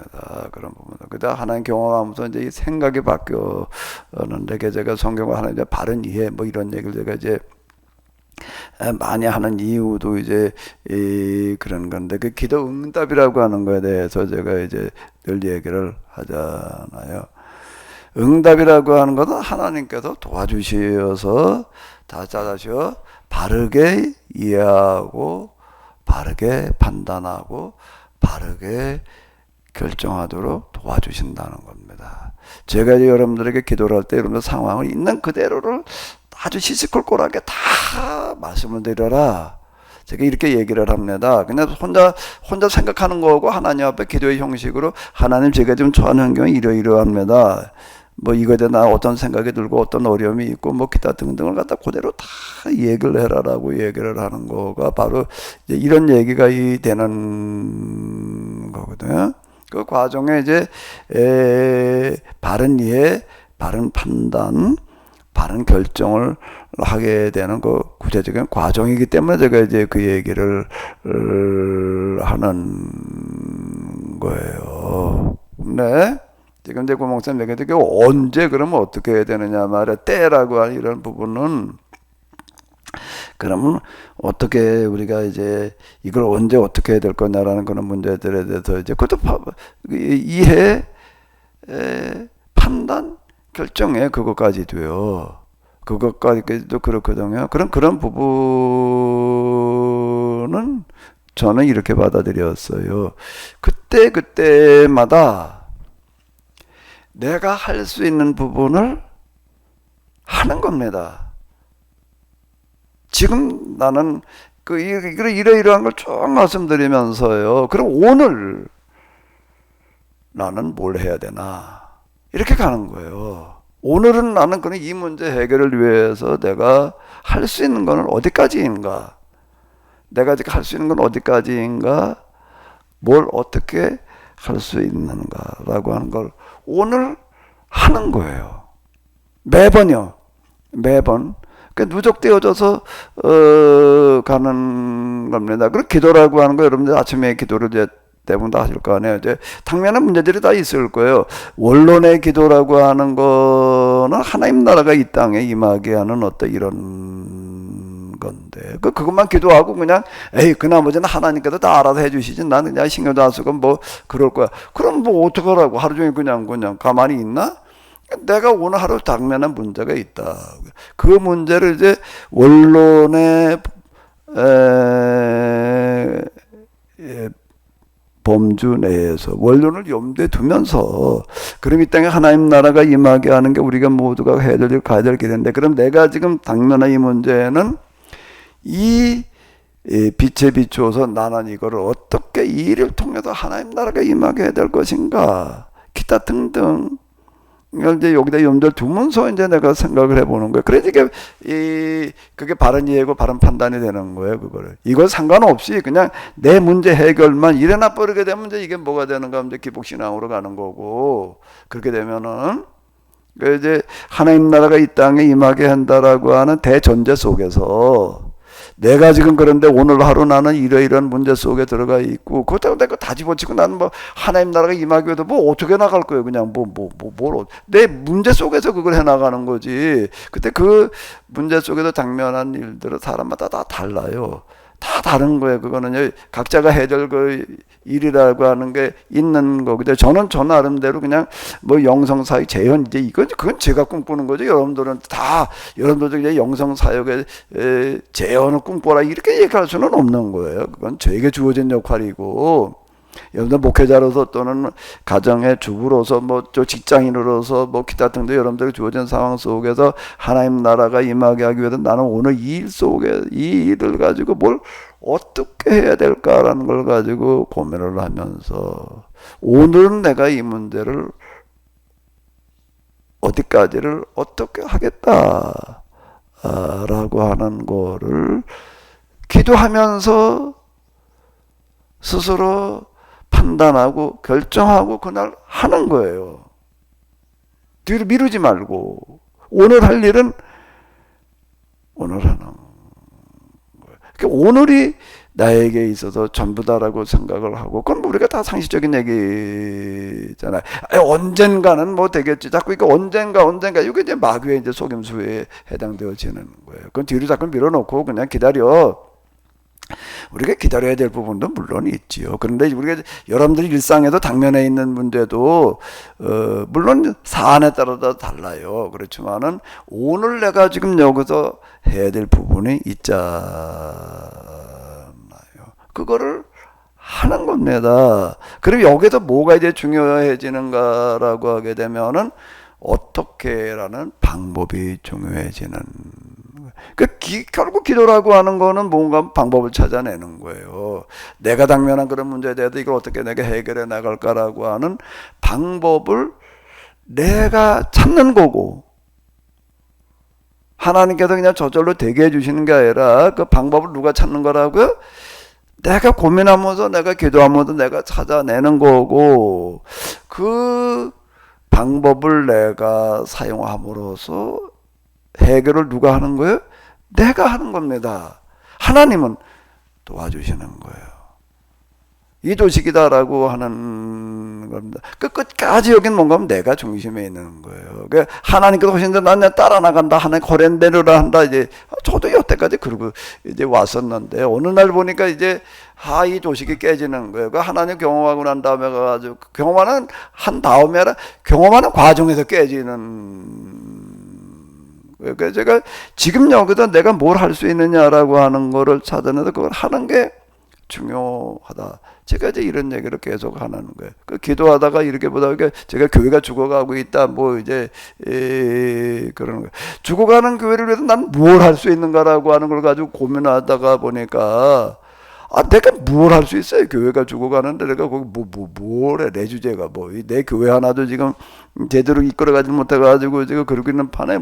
그런 부분은. 그다음 하나님 경험하면서 이제 생각이 바뀌었는데, 제가 성경과 하나님의 바른 이해 이런 얘기를 제가 이제 많이 하는 이유도 이제 그런 건데, 그 기도 응답이라고 하는 거에 대해서 제가 이제 늘 얘기를 하잖아요. 응답이라고 하는 것은 하나님께서 도와주셔서 다시 바르게 이해하고 바르게 판단하고 바르게 결정하도록 도와주신다는 겁니다. 제가 이제 여러분들에게 기도를 할 때 여러분들 상황을 있는 그대로를 아주 시시콜콜하게 다 말씀을 드려라. 제가 이렇게 얘기를 합니다. 그냥 혼자 생각하는 거고 하나님 앞에 기도의 형식으로 하나님 제가 지금 처한 환경이 이러이러합니다. 뭐 이거에 대해 나 어떤 생각이 들고 어떤 어려움이 있고 뭐 기타 등등을 갖다 그대로 다 얘기를 해라라고 얘기를 하는 거가 바로 이제 이런 얘기가 되는 거거든요. 그 과정에 이제 바른 이해, 바른 판단, 바른 결정을 하게 되는 그 구체적인 과정이기 때문에 제가 이제 그 얘기를 하는 거예요. 네. 지금 이제 고목사님 얘기했는데 언제 그러면 어떻게 해야 되느냐 말이야. 때라고 하는 이런 부분은 그러면 어떻게 우리가 이제 이걸 언제 어떻게 해야 될 거냐라는 그런 문제들에 대해서 이제 그것도 이해, 판단, 결정에 그것까지도요. 그것까지도 그렇거든요. 그런 부분은 저는 이렇게 받아들였어요. 그때마다 내가 할 수 있는 부분을 하는 겁니다. 지금 나는 이러이러한 걸 쭉 말씀드리면서요. 그럼 오늘 나는 뭘 해야 되나? 이렇게 가는 거예요. 오늘은 나는 그냥 이 문제 해결을 위해서 내가 할 수 있는 건 어디까지인가? 내가 지금 할 수 있는 건 어디까지인가? 뭘 어떻게 할 수 있는가라고 하는 걸 오늘 하는 거예요. 매번요. 매번. 누적되어져서 가는 겁니다. 그리고 기도라고 하는 거 여러분들 아침에 기도를 이제 대부분 다 하실 거 아니에요. 이제 당면한 문제들이 다 있을 거예요. 원론의 기도라고 하는 거는 하나님 나라가 이 땅에 임하게 하는 어떤 이런 건데 그것만 기도하고 그냥 에이 그 나머지는 하나님께서 다 알아서 해주시지 나는 그냥 신경도 안 쓰고 뭐 그럴 거야. 그럼 뭐 어떡하라고 하루 종일 그냥 가만히 있나? 내가 오늘 하루 당면한 문제가 있다. 그 문제를 이제 원론의 범주 내에서 원론을 염두에 두면서 그럼 이 땅에 하나님 나라가 임하게 하는 게 우리가 모두가 해야 될 일, 가야 될 길인데 그럼 내가 지금 당면한 이 문제는 이 빛에 비추어서 나는 이거를 어떻게 이 일을 통해서 하나님 나라가 임하게 해야 될 것인가 기타 등등 이걸 이제 여기다 염두를 두면서 이제 내가 생각을 해보는 거예요. 그래서 그게 바른 이해고 바른 판단이 되는 거예요, 그거를. 이거 상관없이 그냥 내 문제 해결만 일어나 버리게 되면 이제 이게 뭐가 되는가 하면 이제 기복신앙으로 가는 거고, 그렇게 되면은, 이제 하나님 나라가 이 땅에 임하게 한다라고 하는 대전제 속에서 내가 지금 그런데 오늘 하루 나는 이러이러한 문제 속에 들어가 있고 그것도 내가 다 집어치고 나는 뭐 하나님 나라가 임하기 위해서 뭐 어떻게 나갈 거예요. 그냥 내 문제 속에서 그걸 해나가는 거지. 그때 그 문제 속에서 당면한 일들은 사람마다 다 달라요. 다 다른 거예요. 그거는 각자가 해야 될 그 일이라고 하는 게 있는 거거든요. 저는 저 나름대로 그냥 뭐 영성사역 재현 이제 그건 제가 꿈꾸는 거죠. 여러분들은 이제 영성사역의 재현을 꿈꿔라 이렇게 얘기할 수는 없는 거예요. 그건 저에게 주어진 역할이고. 여러분들 목회자로서 또는 가정의 주부로서 뭐 저 직장인으로서 뭐 기타 등등 여러분들이 주어진 상황 속에서 하나님 나라가 임하게 하기 위해서 나는 오늘 이 일 속에 이 일을 가지고 뭘 어떻게 해야 될까라는 걸 가지고 고민을 하면서 오늘은 내가 이 문제를 어디까지를 어떻게 하겠다 라고 하는 거를 기도하면서 스스로 판단하고 결정하고 그날 하는 거예요. 뒤로 미루지 말고 오늘 할 일은 오늘 하는 거예요. 그러니까 오늘이 나에게 있어서 전부다라고 생각을 하고 그건 우리가 다 상식적인 얘기잖아요. 언젠가는 뭐 되겠지. 자꾸 이거 언젠가 이게 이제 마귀의 이제 속임수에 해당되어지는 거예요. 그건 뒤로 자꾸 밀어놓고 그냥 기다려. 우리가 기다려야 될 부분도 물론 있지요. 그런데 우리가 여러분들이 일상에도 당면에 있는 문제도 물론 사안에 따라 달라요. 그렇지만은 오늘 내가 지금 여기서 해야 될 부분이 있잖아요. 그거를 하는 겁니다. 그럼 여기서 뭐가 이제 중요해지는가라고 하게 되면은 어떻게라는 방법이 중요해지는 거예요. 결국 기도라고 하는 거는 뭔가 방법을 찾아내는 거예요. 내가 당면한 그런 문제에 대해서 이걸 어떻게 내가 해결해 나갈까라고 하는 방법을 내가 찾는 거고, 하나님께서 그냥 저절로 되게 해주시는 게 아니라 그 방법을 누가 찾는 거라고요? 내가 고민하면서 내가 기도하면서 내가 찾아내는 거고, 그 방법을 내가 사용함으로써 해결을 누가 하는 거예요? 내가 하는 겁니다. 하나님은 도와주시는 거예요. 이 도식이다라고 하는 겁니다. 그 끝까지 여긴 뭔가 하면 내가 중심에 있는 거예요. 하나님께서 하시는데 난 따라 나간다. 하나님 거랜대로라 한다. 이제 저도 여태까지 그러고 이제 왔었는데 어느 날 보니까 이제 이 도식이 깨지는 거예요. 하나님 경험하고 난 다음에 가가지고 경험하는 한 다음에 아니라 경험하는 과정에서 깨지는. 그러니까 제가 지금 여기서 내가 뭘 할 수 있느냐라고 하는 거를 찾아내서 그걸 하는 게 중요하다. 제가 이제 이런 얘기를 계속 하는 거예요. 기도하다가 이렇게 보다 제가 교회가 죽어가고 있다. 뭐 이제 그러는 거예요. 죽어가는 교회를 위해서 난 뭘 할 수 있는가라고 하는 걸 가지고 고민하다가 보니까 내가 뭘 할 수 있어요? 교회가 죽어가는데 내가 거기 뭘 해? 내 주제가 내 교회 하나도 지금 제대로 이끌어가지 못해가지고 지금 그러고 있는 판에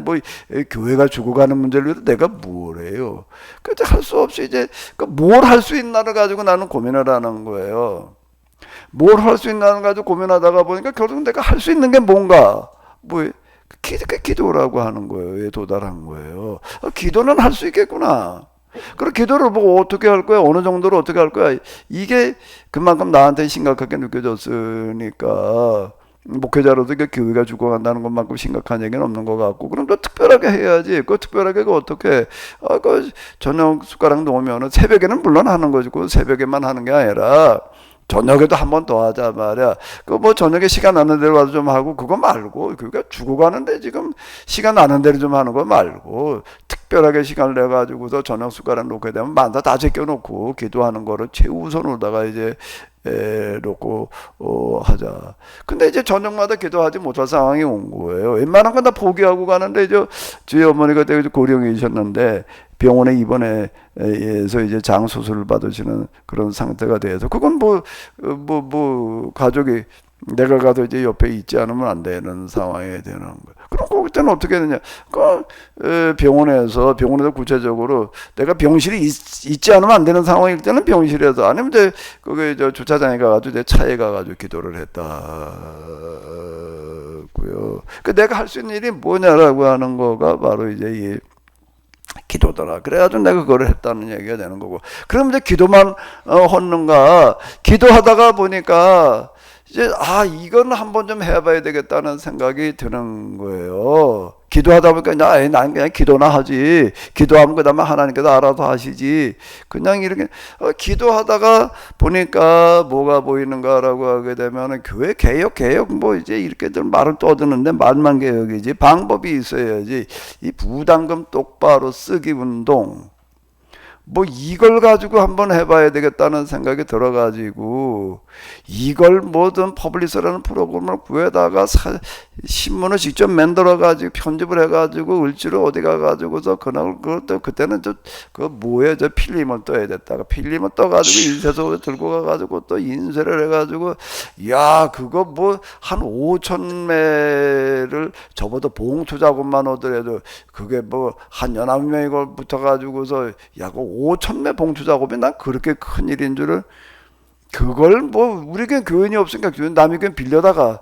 교회가 죽어가는 문제를 위해서 내가 뭘 해요? 그래서 할 수 없이 이제 뭘 할 수 있나를 가지고 나는 고민을 하는 거예요. 뭘 할 수 있나를 가지고 고민하다가 보니까 결국 내가 할 수 있는 게 뭔가 기도라고 하는 거예요. 도달한 거예요. 기도는 할 수 있겠구나. 그리고 기도를 보고 어떻게 할 거야? 어느 정도로 어떻게 할 거야? 이게 그만큼 나한테 심각하게 느껴졌으니까 목회자로도 교회가 죽어간다는 것만큼 심각한 얘기는 없는 것 같고, 그럼 또 특별하게 해야지. 특별하게 어떻게 저녁 숟가락 놓으면 새벽에는 물론 하는 거고 새벽에만 하는 게 아니라 저녁에도 한 번 더 하자 말이야. 저녁에 시간 나는 대로 와서 좀 하고 그거 말고, 그러니까 죽어가는데 지금 시간 나는 대로 좀 하는 거 말고 특별하게 시간을 내 가지고서 저녁 숟가락 놓게 되면 만다 다 제껴 놓고 기도하는 거를 최우선으로다가 이제 놓고 하자. 근데 이제 저녁마다 기도하지 못할 상황이 온 거예요. 웬만한 건 다 포기하고 가는데 이제 저희 어머니가 되게 고령이셨는데 병원에 입원해서 이제 장 수술을 받으시는 그런 상태가 돼서, 그건 가족이 내가 가도 이제 옆에 있지 않으면 안 되는 상황이 되는 거예요. 그럼 그때는 어떻게 되냐? 병원에서 구체적으로 내가 병실이 있지 않으면 안 되는 상황일 때는 병실에서, 아니면 이제 거기 주차장에 가가지고 이제 차에 가가지고 기도를 했다고요. 내가 할 수 있는 일이 뭐냐라고 하는 거가 바로 이제 이 기도더라. 그래가지고 내가 그거를 했다는 얘기가 되는 거고. 그럼 이제 기도만 헛는가? 기도하다가 보니까 이제 이건 한번 좀 해봐야 되겠다는 생각이 드는 거예요. 기도하다 보니까 난 그냥 기도나 하지. 기도하면 그 다음에 하나님께서 알아서 하시지. 그냥 이렇게 기도하다가 보니까 뭐가 보이는가라고 하게 되면 교회 개혁 이제 이렇게들 말을 떠드는데 말만 개혁이지 방법이 있어야지. 이 부담금 똑바로 쓰기 운동. 이걸 가지고 한번 해봐야 되겠다는 생각이 들어가지고, 이걸 뭐든 퍼블리셔라는 프로그램을 구해다가 신문을 직접 만들어가지고 편집을 해가지고 을지로 어디 가가지고서 그때는 필름을 떠야 됐다가 필름을 떠가지고 인쇄소에 들고 가가지고 또 인쇄를 해가지고, 그거 한 5,000매를 접어도 봉투 작업만 하더라도 그게 한 9명 이걸 붙어가지고서 5,000매 봉투 작업이 난 그렇게 큰 일인 줄을, 그걸 우리 교인이 없으니까 남의 교인 빌려다가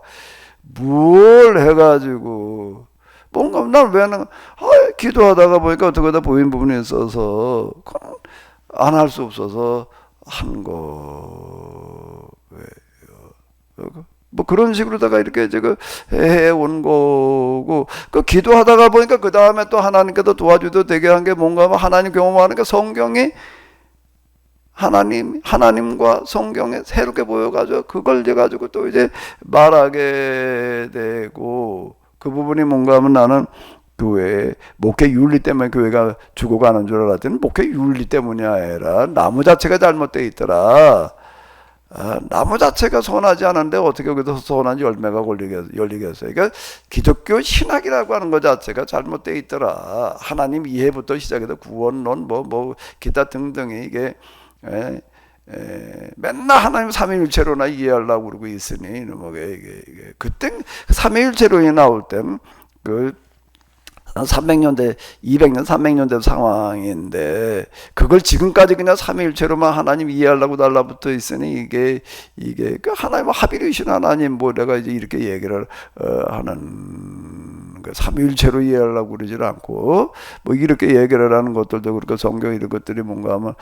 뭘 해가지고 뭔가 난 기도하다가 보니까 어떻게 다 보이는 부분이 있어서 안 할 수 없어서 한 거예요. 그런 식으로다가 이렇게 제가 해온 거고, 기도하다가 보니까 그 다음에 또 하나님께서 도와주도 되게 한 게 뭔가 하나님 경험하니까 성경이 하나님과 성경에 새롭게 보여가지고 그걸 이제 가지고 또 이제 말하게 되고, 그 부분이 뭔가 하면 나는 교회 목회 윤리 때문에 교회가 죽어가는 줄 알았더니 목회 윤리 때문이 아니라 나무 자체가 잘못되어 있더라. 나무 자체가 선하지 않은데 어떻게 거기서 선한 열매가 열리겠어요. 그러니까 기독교 신학이라고 하는 것 자체가 잘못되어 있더라. 하나님 이해부터 시작해서 구원론 뭐 기타 등등이 이게 맨날 하나님 삼위일체로나 이해하려고 그러고 있으니 이게 그때 삼위일체론이 나올 땐 그 300년대, 200년, 300년대 상황인데 그걸 지금까지 그냥 삼위일체로만 하나님 이해하려고 달라붙어 있으니 이게 그 하나님 합일이신 하나님 뭐 내가 이제 이렇게 얘기를 하는 그 삼위일체로 이해하려고 그러질 않고 뭐 이렇게 얘기를 하는 것들도 그렇고 성경 이런 것들이 뭔가 하면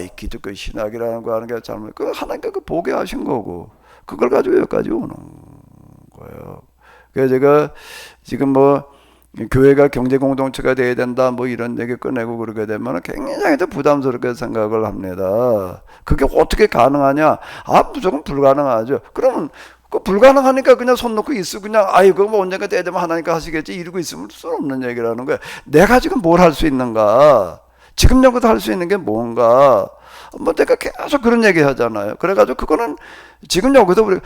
이 기독교 신학이라는 거 하는 게 잘못 그 하나님께 그 보게 하신 거고 그걸 가지고 여기까지 오는 거예요. 그래서 제가 지금 뭐 교회가 경제 공동체가 돼야 된다 뭐 이런 얘기 꺼내고 그러게 되면 굉장히 더 부담스럽게 생각을 합니다. 그게 어떻게 가능하냐? 무조건 불가능하죠. 그러면 그 불가능하니까 그냥 손 놓고 있어 그냥 그거 뭐 언젠가 때야 되면 하나님께 하시겠지 이러고 있으면 수 없는 얘기라는 거야. 내가 지금 뭘 할 수 있는가? 지금 여기서 할 수 있는 게 뭔가? 뭐 내가 계속 그런 얘기 하잖아요. 그래가지고 그거는 지금 여기서 우리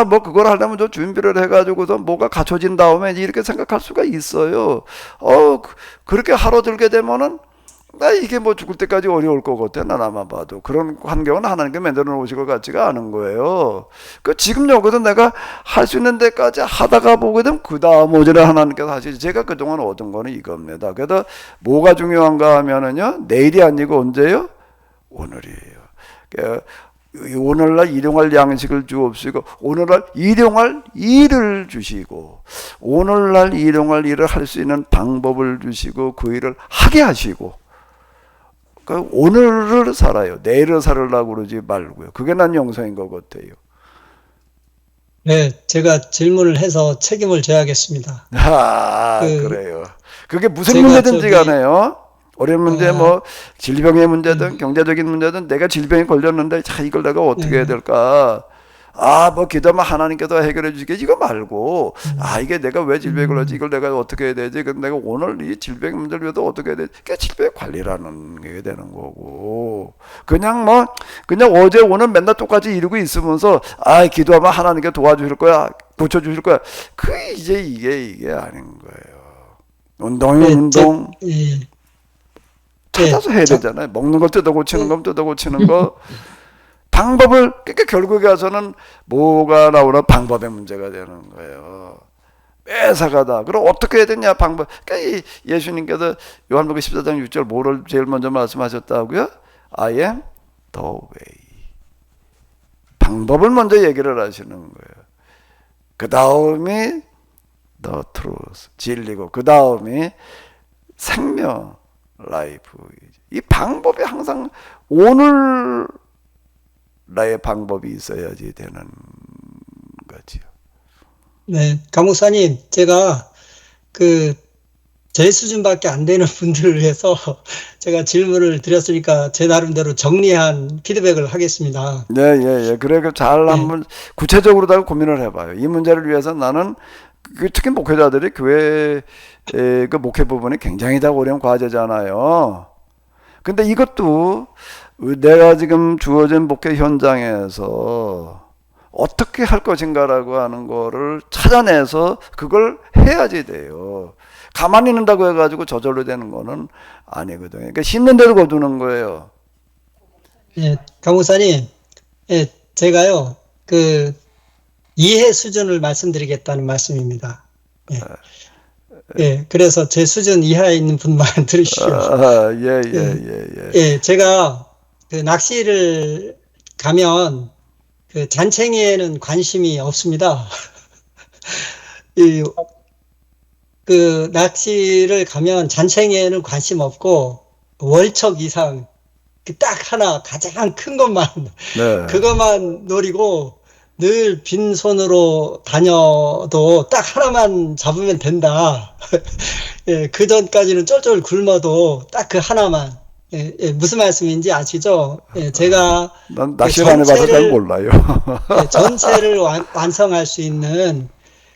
뭐 그걸 하려면 저 준비를 해가지고서 뭐가 갖춰진 다음에 이렇게 생각할 수가 있어요. 그렇게 하루 들게 되면은 나 이게 뭐 죽을 때까지 어려울 것 같아. 나만 봐도 그런 환경은 하나님께 만들어 놓으실 것 같지가 않은 거예요. 그 지금 여기서 내가 할 수 있는 데까지 하다가 보게 되면 그 다음 오전에 하나님께서 하시지. 제가 그동안 얻은 거는 이겁니다. 그래서 뭐가 중요한가 하면은요 내일이 아니고 언제요? 오늘이에요. 오늘날 일용할 양식을 주옵시고 오늘날 일용할 일을 주시고 오늘날 일용할 일을 할 수 있는 방법을 주시고 그 일을 하게 하시고 오늘을 살아요. 내일을 살으려고 그러지 말고요. 그게 난 영성인 것 같아요. 네, 제가 질문을 해서 책임을 져야겠습니다. 그래요. 그게 무슨 제가 문제든지 간에요. 어려운 문제 뭐 질병의 문제든 경제적인 문제든 내가 질병이 걸렸는데 이걸 내가 어떻게 해야 될까? 뭐 기도하면 하나님께서 해결해 주시겠지 이거 말고 이게 내가 왜 질병이 걸렸지 이걸 내가 어떻게 해야 되지? 그럼 내가 오늘 이 질병 문제를 위해서 어떻게 해야 되지? 그게 질병 관리라는 게 되는 거고 그냥 어제 오늘 맨날 똑같이 이러고 있으면서 기도하면 하나님께 도와주실 거야 고쳐주실 거야 이제 이게 아닌 거예요. 운동 찾아서 해야 되잖아요. 먹는 걸 뜯어 고치는 거 뜯어 고치는 거 방법을 그러니까 결국에 가서는 뭐가 나오나 방법의 문제가 되는 거예요. 매사가다. 그럼 어떻게 해야 되냐 방법. 그러니까 예수님께서 요한복음 14장 6절 뭐를 제일 먼저 말씀하셨다고요? I am the way. 방법을 먼저 얘기를 하시는 거예요. 그 다음이 the truth 진리고 그 다음이 생명 라이프. 이 방법이 항상 오늘 나의 방법이 있어야지 되는 거죠. 네, 강목사님, 제가 제 수준밖에 안 되는 분들을 위해서 제가 질문을 드렸으니까 제 나름대로 정리한 피드백을 하겠습니다. 네. 그래 잘 한번 구체적으로 다 고민을 해봐요. 이 문제를 위해서 나는 특히 목회자들이 교회 그 목회 부분이 굉장히 다 어려운 과제잖아요. 근데 이것도 내가 지금 주어진 목회 현장에서 어떻게 할 것인가라고 하는 거를 찾아내서 그걸 해야지 돼요. 가만히 있는다고 해가지고 저절로 되는 거는 아니거든요. 그러니까 심는 대로 거두는 거예요. 예, 강목사님, 제가요, 이해 수준을 말씀드리겠다는 말씀입니다. 그래서 제 수준 이하에 있는 분만 들으시오. 제가 낚시를 가면 잔챙이에는 관심이 없습니다. 낚시를 가면 잔챙이에는 관심 없고 월척 이상 딱 하나 가장 큰 것만 그것만 노리고 늘 빈손으로 다녀도 딱 하나만 잡으면 된다. 그 전까지는 쫄쫄 굶어도 딱 그 하나만. 무슨 말씀인지 아시죠? 제가 난 낚시를 안 해봐서 잘 몰라요. 전체를 완성할 수 있는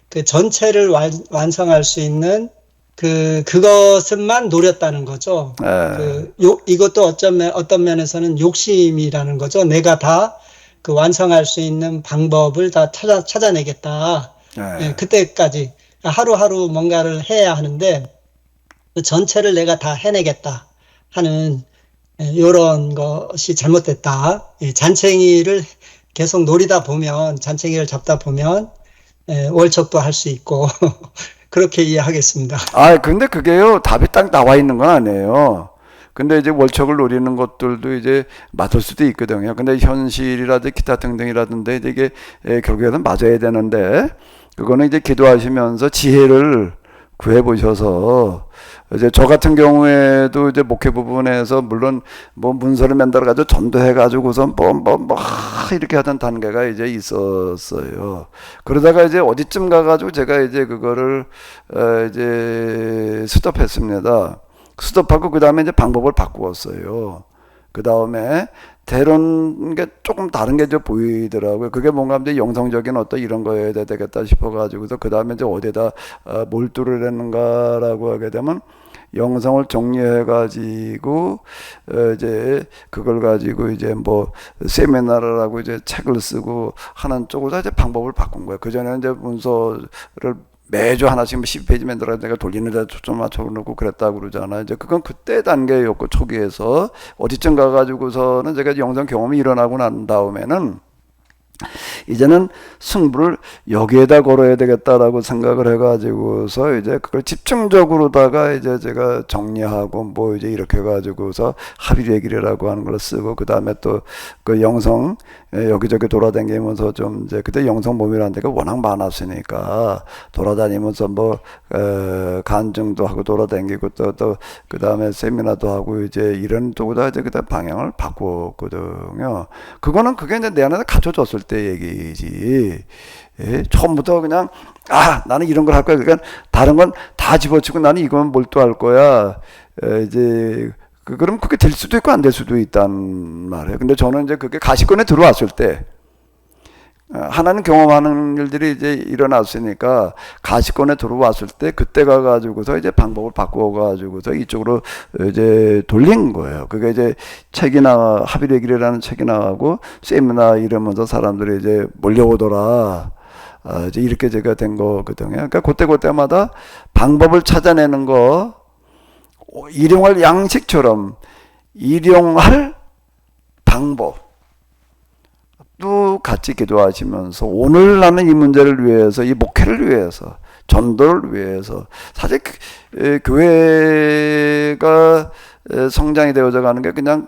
그 전체를 완성할 수 있는 그것만 노렸다는 거죠. 이것도 어떤 면에서는 욕심이라는 거죠. 내가 다 그 완성할 수 있는 방법을 다 찾아내겠다. 그때까지 하루하루 뭔가를 해야 하는데 그 전체를 내가 다 해내겠다 하는 이런 것이 잘못됐다. 잔챙이를 계속 노리다 보면, 잔챙이를 잡다 보면 월척도 할 수 있고 그렇게 이해하겠습니다. 근데 그게요, 답이 딱 나와 있는 건 아니에요. 근데 이제 월척을 노리는 것들도 이제 맞을 수도 있거든요. 근데 현실이라든지 기타 등등이라든지 이제 이게 결국에는 맞아야 되는데, 그거는 이제 기도하시면서 지혜를 구해보셔서, 이제 저 같은 경우에도 이제 목회 부분에서 물론 뭐 문서를 만들어가지고 전도해가지고선 이렇게 하던 단계가 이제 있었어요. 그러다가 이제 어디쯤 가가지고 제가 이제 그거를 이제 스톱했습니다. 스톱하고 그 다음에 이제 방법을 바꾸었어요. 그 다음에 다른 게 조금 다른 게 좀 보이더라고요. 그게 뭔가 이제 영성적인 어떤 이런 거여야 되겠다 싶어가지고서 그 다음에 이제 어디에다 몰두를 했는가라고 하게 되면 영성을 정리해가지고 이제 그걸 가지고 이제 뭐 세미나를 하고 이제 책을 쓰고 하는 쪽으로 이제 방법을 바꾼 거예요. 그 전에는 이제 문서를 매주 하나씩 10페이지 만들어서 내가 돌리는 데 초점 맞춰놓고 그랬다고 그러잖아요. 이제 그건 그때 단계였고, 초기에서 어디쯤 가가지고서는 제가 영성 경험이 일어나고 난 다음에는 이제는 승부를 여기에다 걸어야 되겠다라고 생각을 해가지고서 이제 그걸 집중적으로다가 이제 제가 정리하고 뭐 이제 이렇게 해가지고서 합의례기라고 하는 걸 쓰고, 그 다음에 또 그 영성 여기저기 돌아다니면서 좀 이제 그때 영성 몸이라는 데가 워낙 많았으니까 돌아다니면서 뭐 간증도 하고 돌아다니고 또 그 다음에 세미나도 하고 이제 이런 쪽으로 이제 그때 방향을 바꾸었거든요. 그게 이제 내 안에 갖춰졌을 때 얘기지. 처음부터 그냥 나는 이런 걸 할 거야. 그러니까 다른 건 다 집어치고 나는 이거만 몰두할 거야. 이제 그럼 그게 될 수도 있고 안 될 수도 있단 말이에요. 근데 저는 이제 그게 가시권에 들어왔을 때 하나님 경험하는 일들이 이제 일어났으니까 가시권에 들어왔을 때 그때 가가지고서 이제 방법을 바꿔가지고서 이쪽으로 이제 돌린 거예요. 그게 이제 책이나 합의례기라는 책이 나가고 세미나 이러면서 사람들이 이제 몰려오더라. 이제 이렇게 제가 된 거거든요. 그러니까 그때마다 방법을 찾아내는 거, 일용할 양식처럼 일용할 방법 또 같이 기도하시면서 오늘 나는 이 문제를 위해서, 이 목회를 위해서, 전도를 위해서, 사실 교회가 성장이 되어져 가는 게 그냥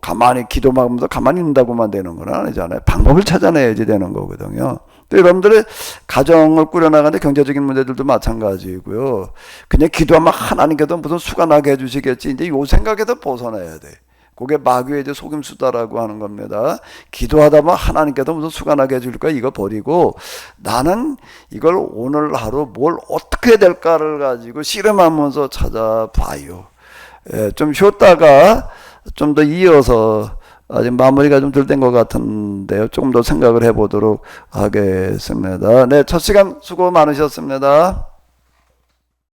가만히 기도만 하면서 가만히 있는다고만 되는 건 아니잖아요. 방법을 찾아내야지 되는 거거든요. 또 여러분들의 가정을 꾸려나가는데 경제적인 문제들도 마찬가지고요. 그냥 기도하면 하나님께서 무슨 수가 나게 해주시겠지, 이제 요 생각에서 벗어나야 돼. 그게 마귀의 이제 속임수다라고 하는 겁니다. 기도하다 보면 하나님께서 무슨 수가 나게 해줄까, 이거 버리고 나는 이걸 오늘 하루 뭘 어떻게 해야 될까를 가지고 씨름하면서 찾아봐요. 좀 쉬었다가 좀 더 이어서 아직 마무리가 좀 덜 된 것 같은데요. 조금 더 생각을 해보도록 하겠습니다. 네, 첫 시간 수고 많으셨습니다.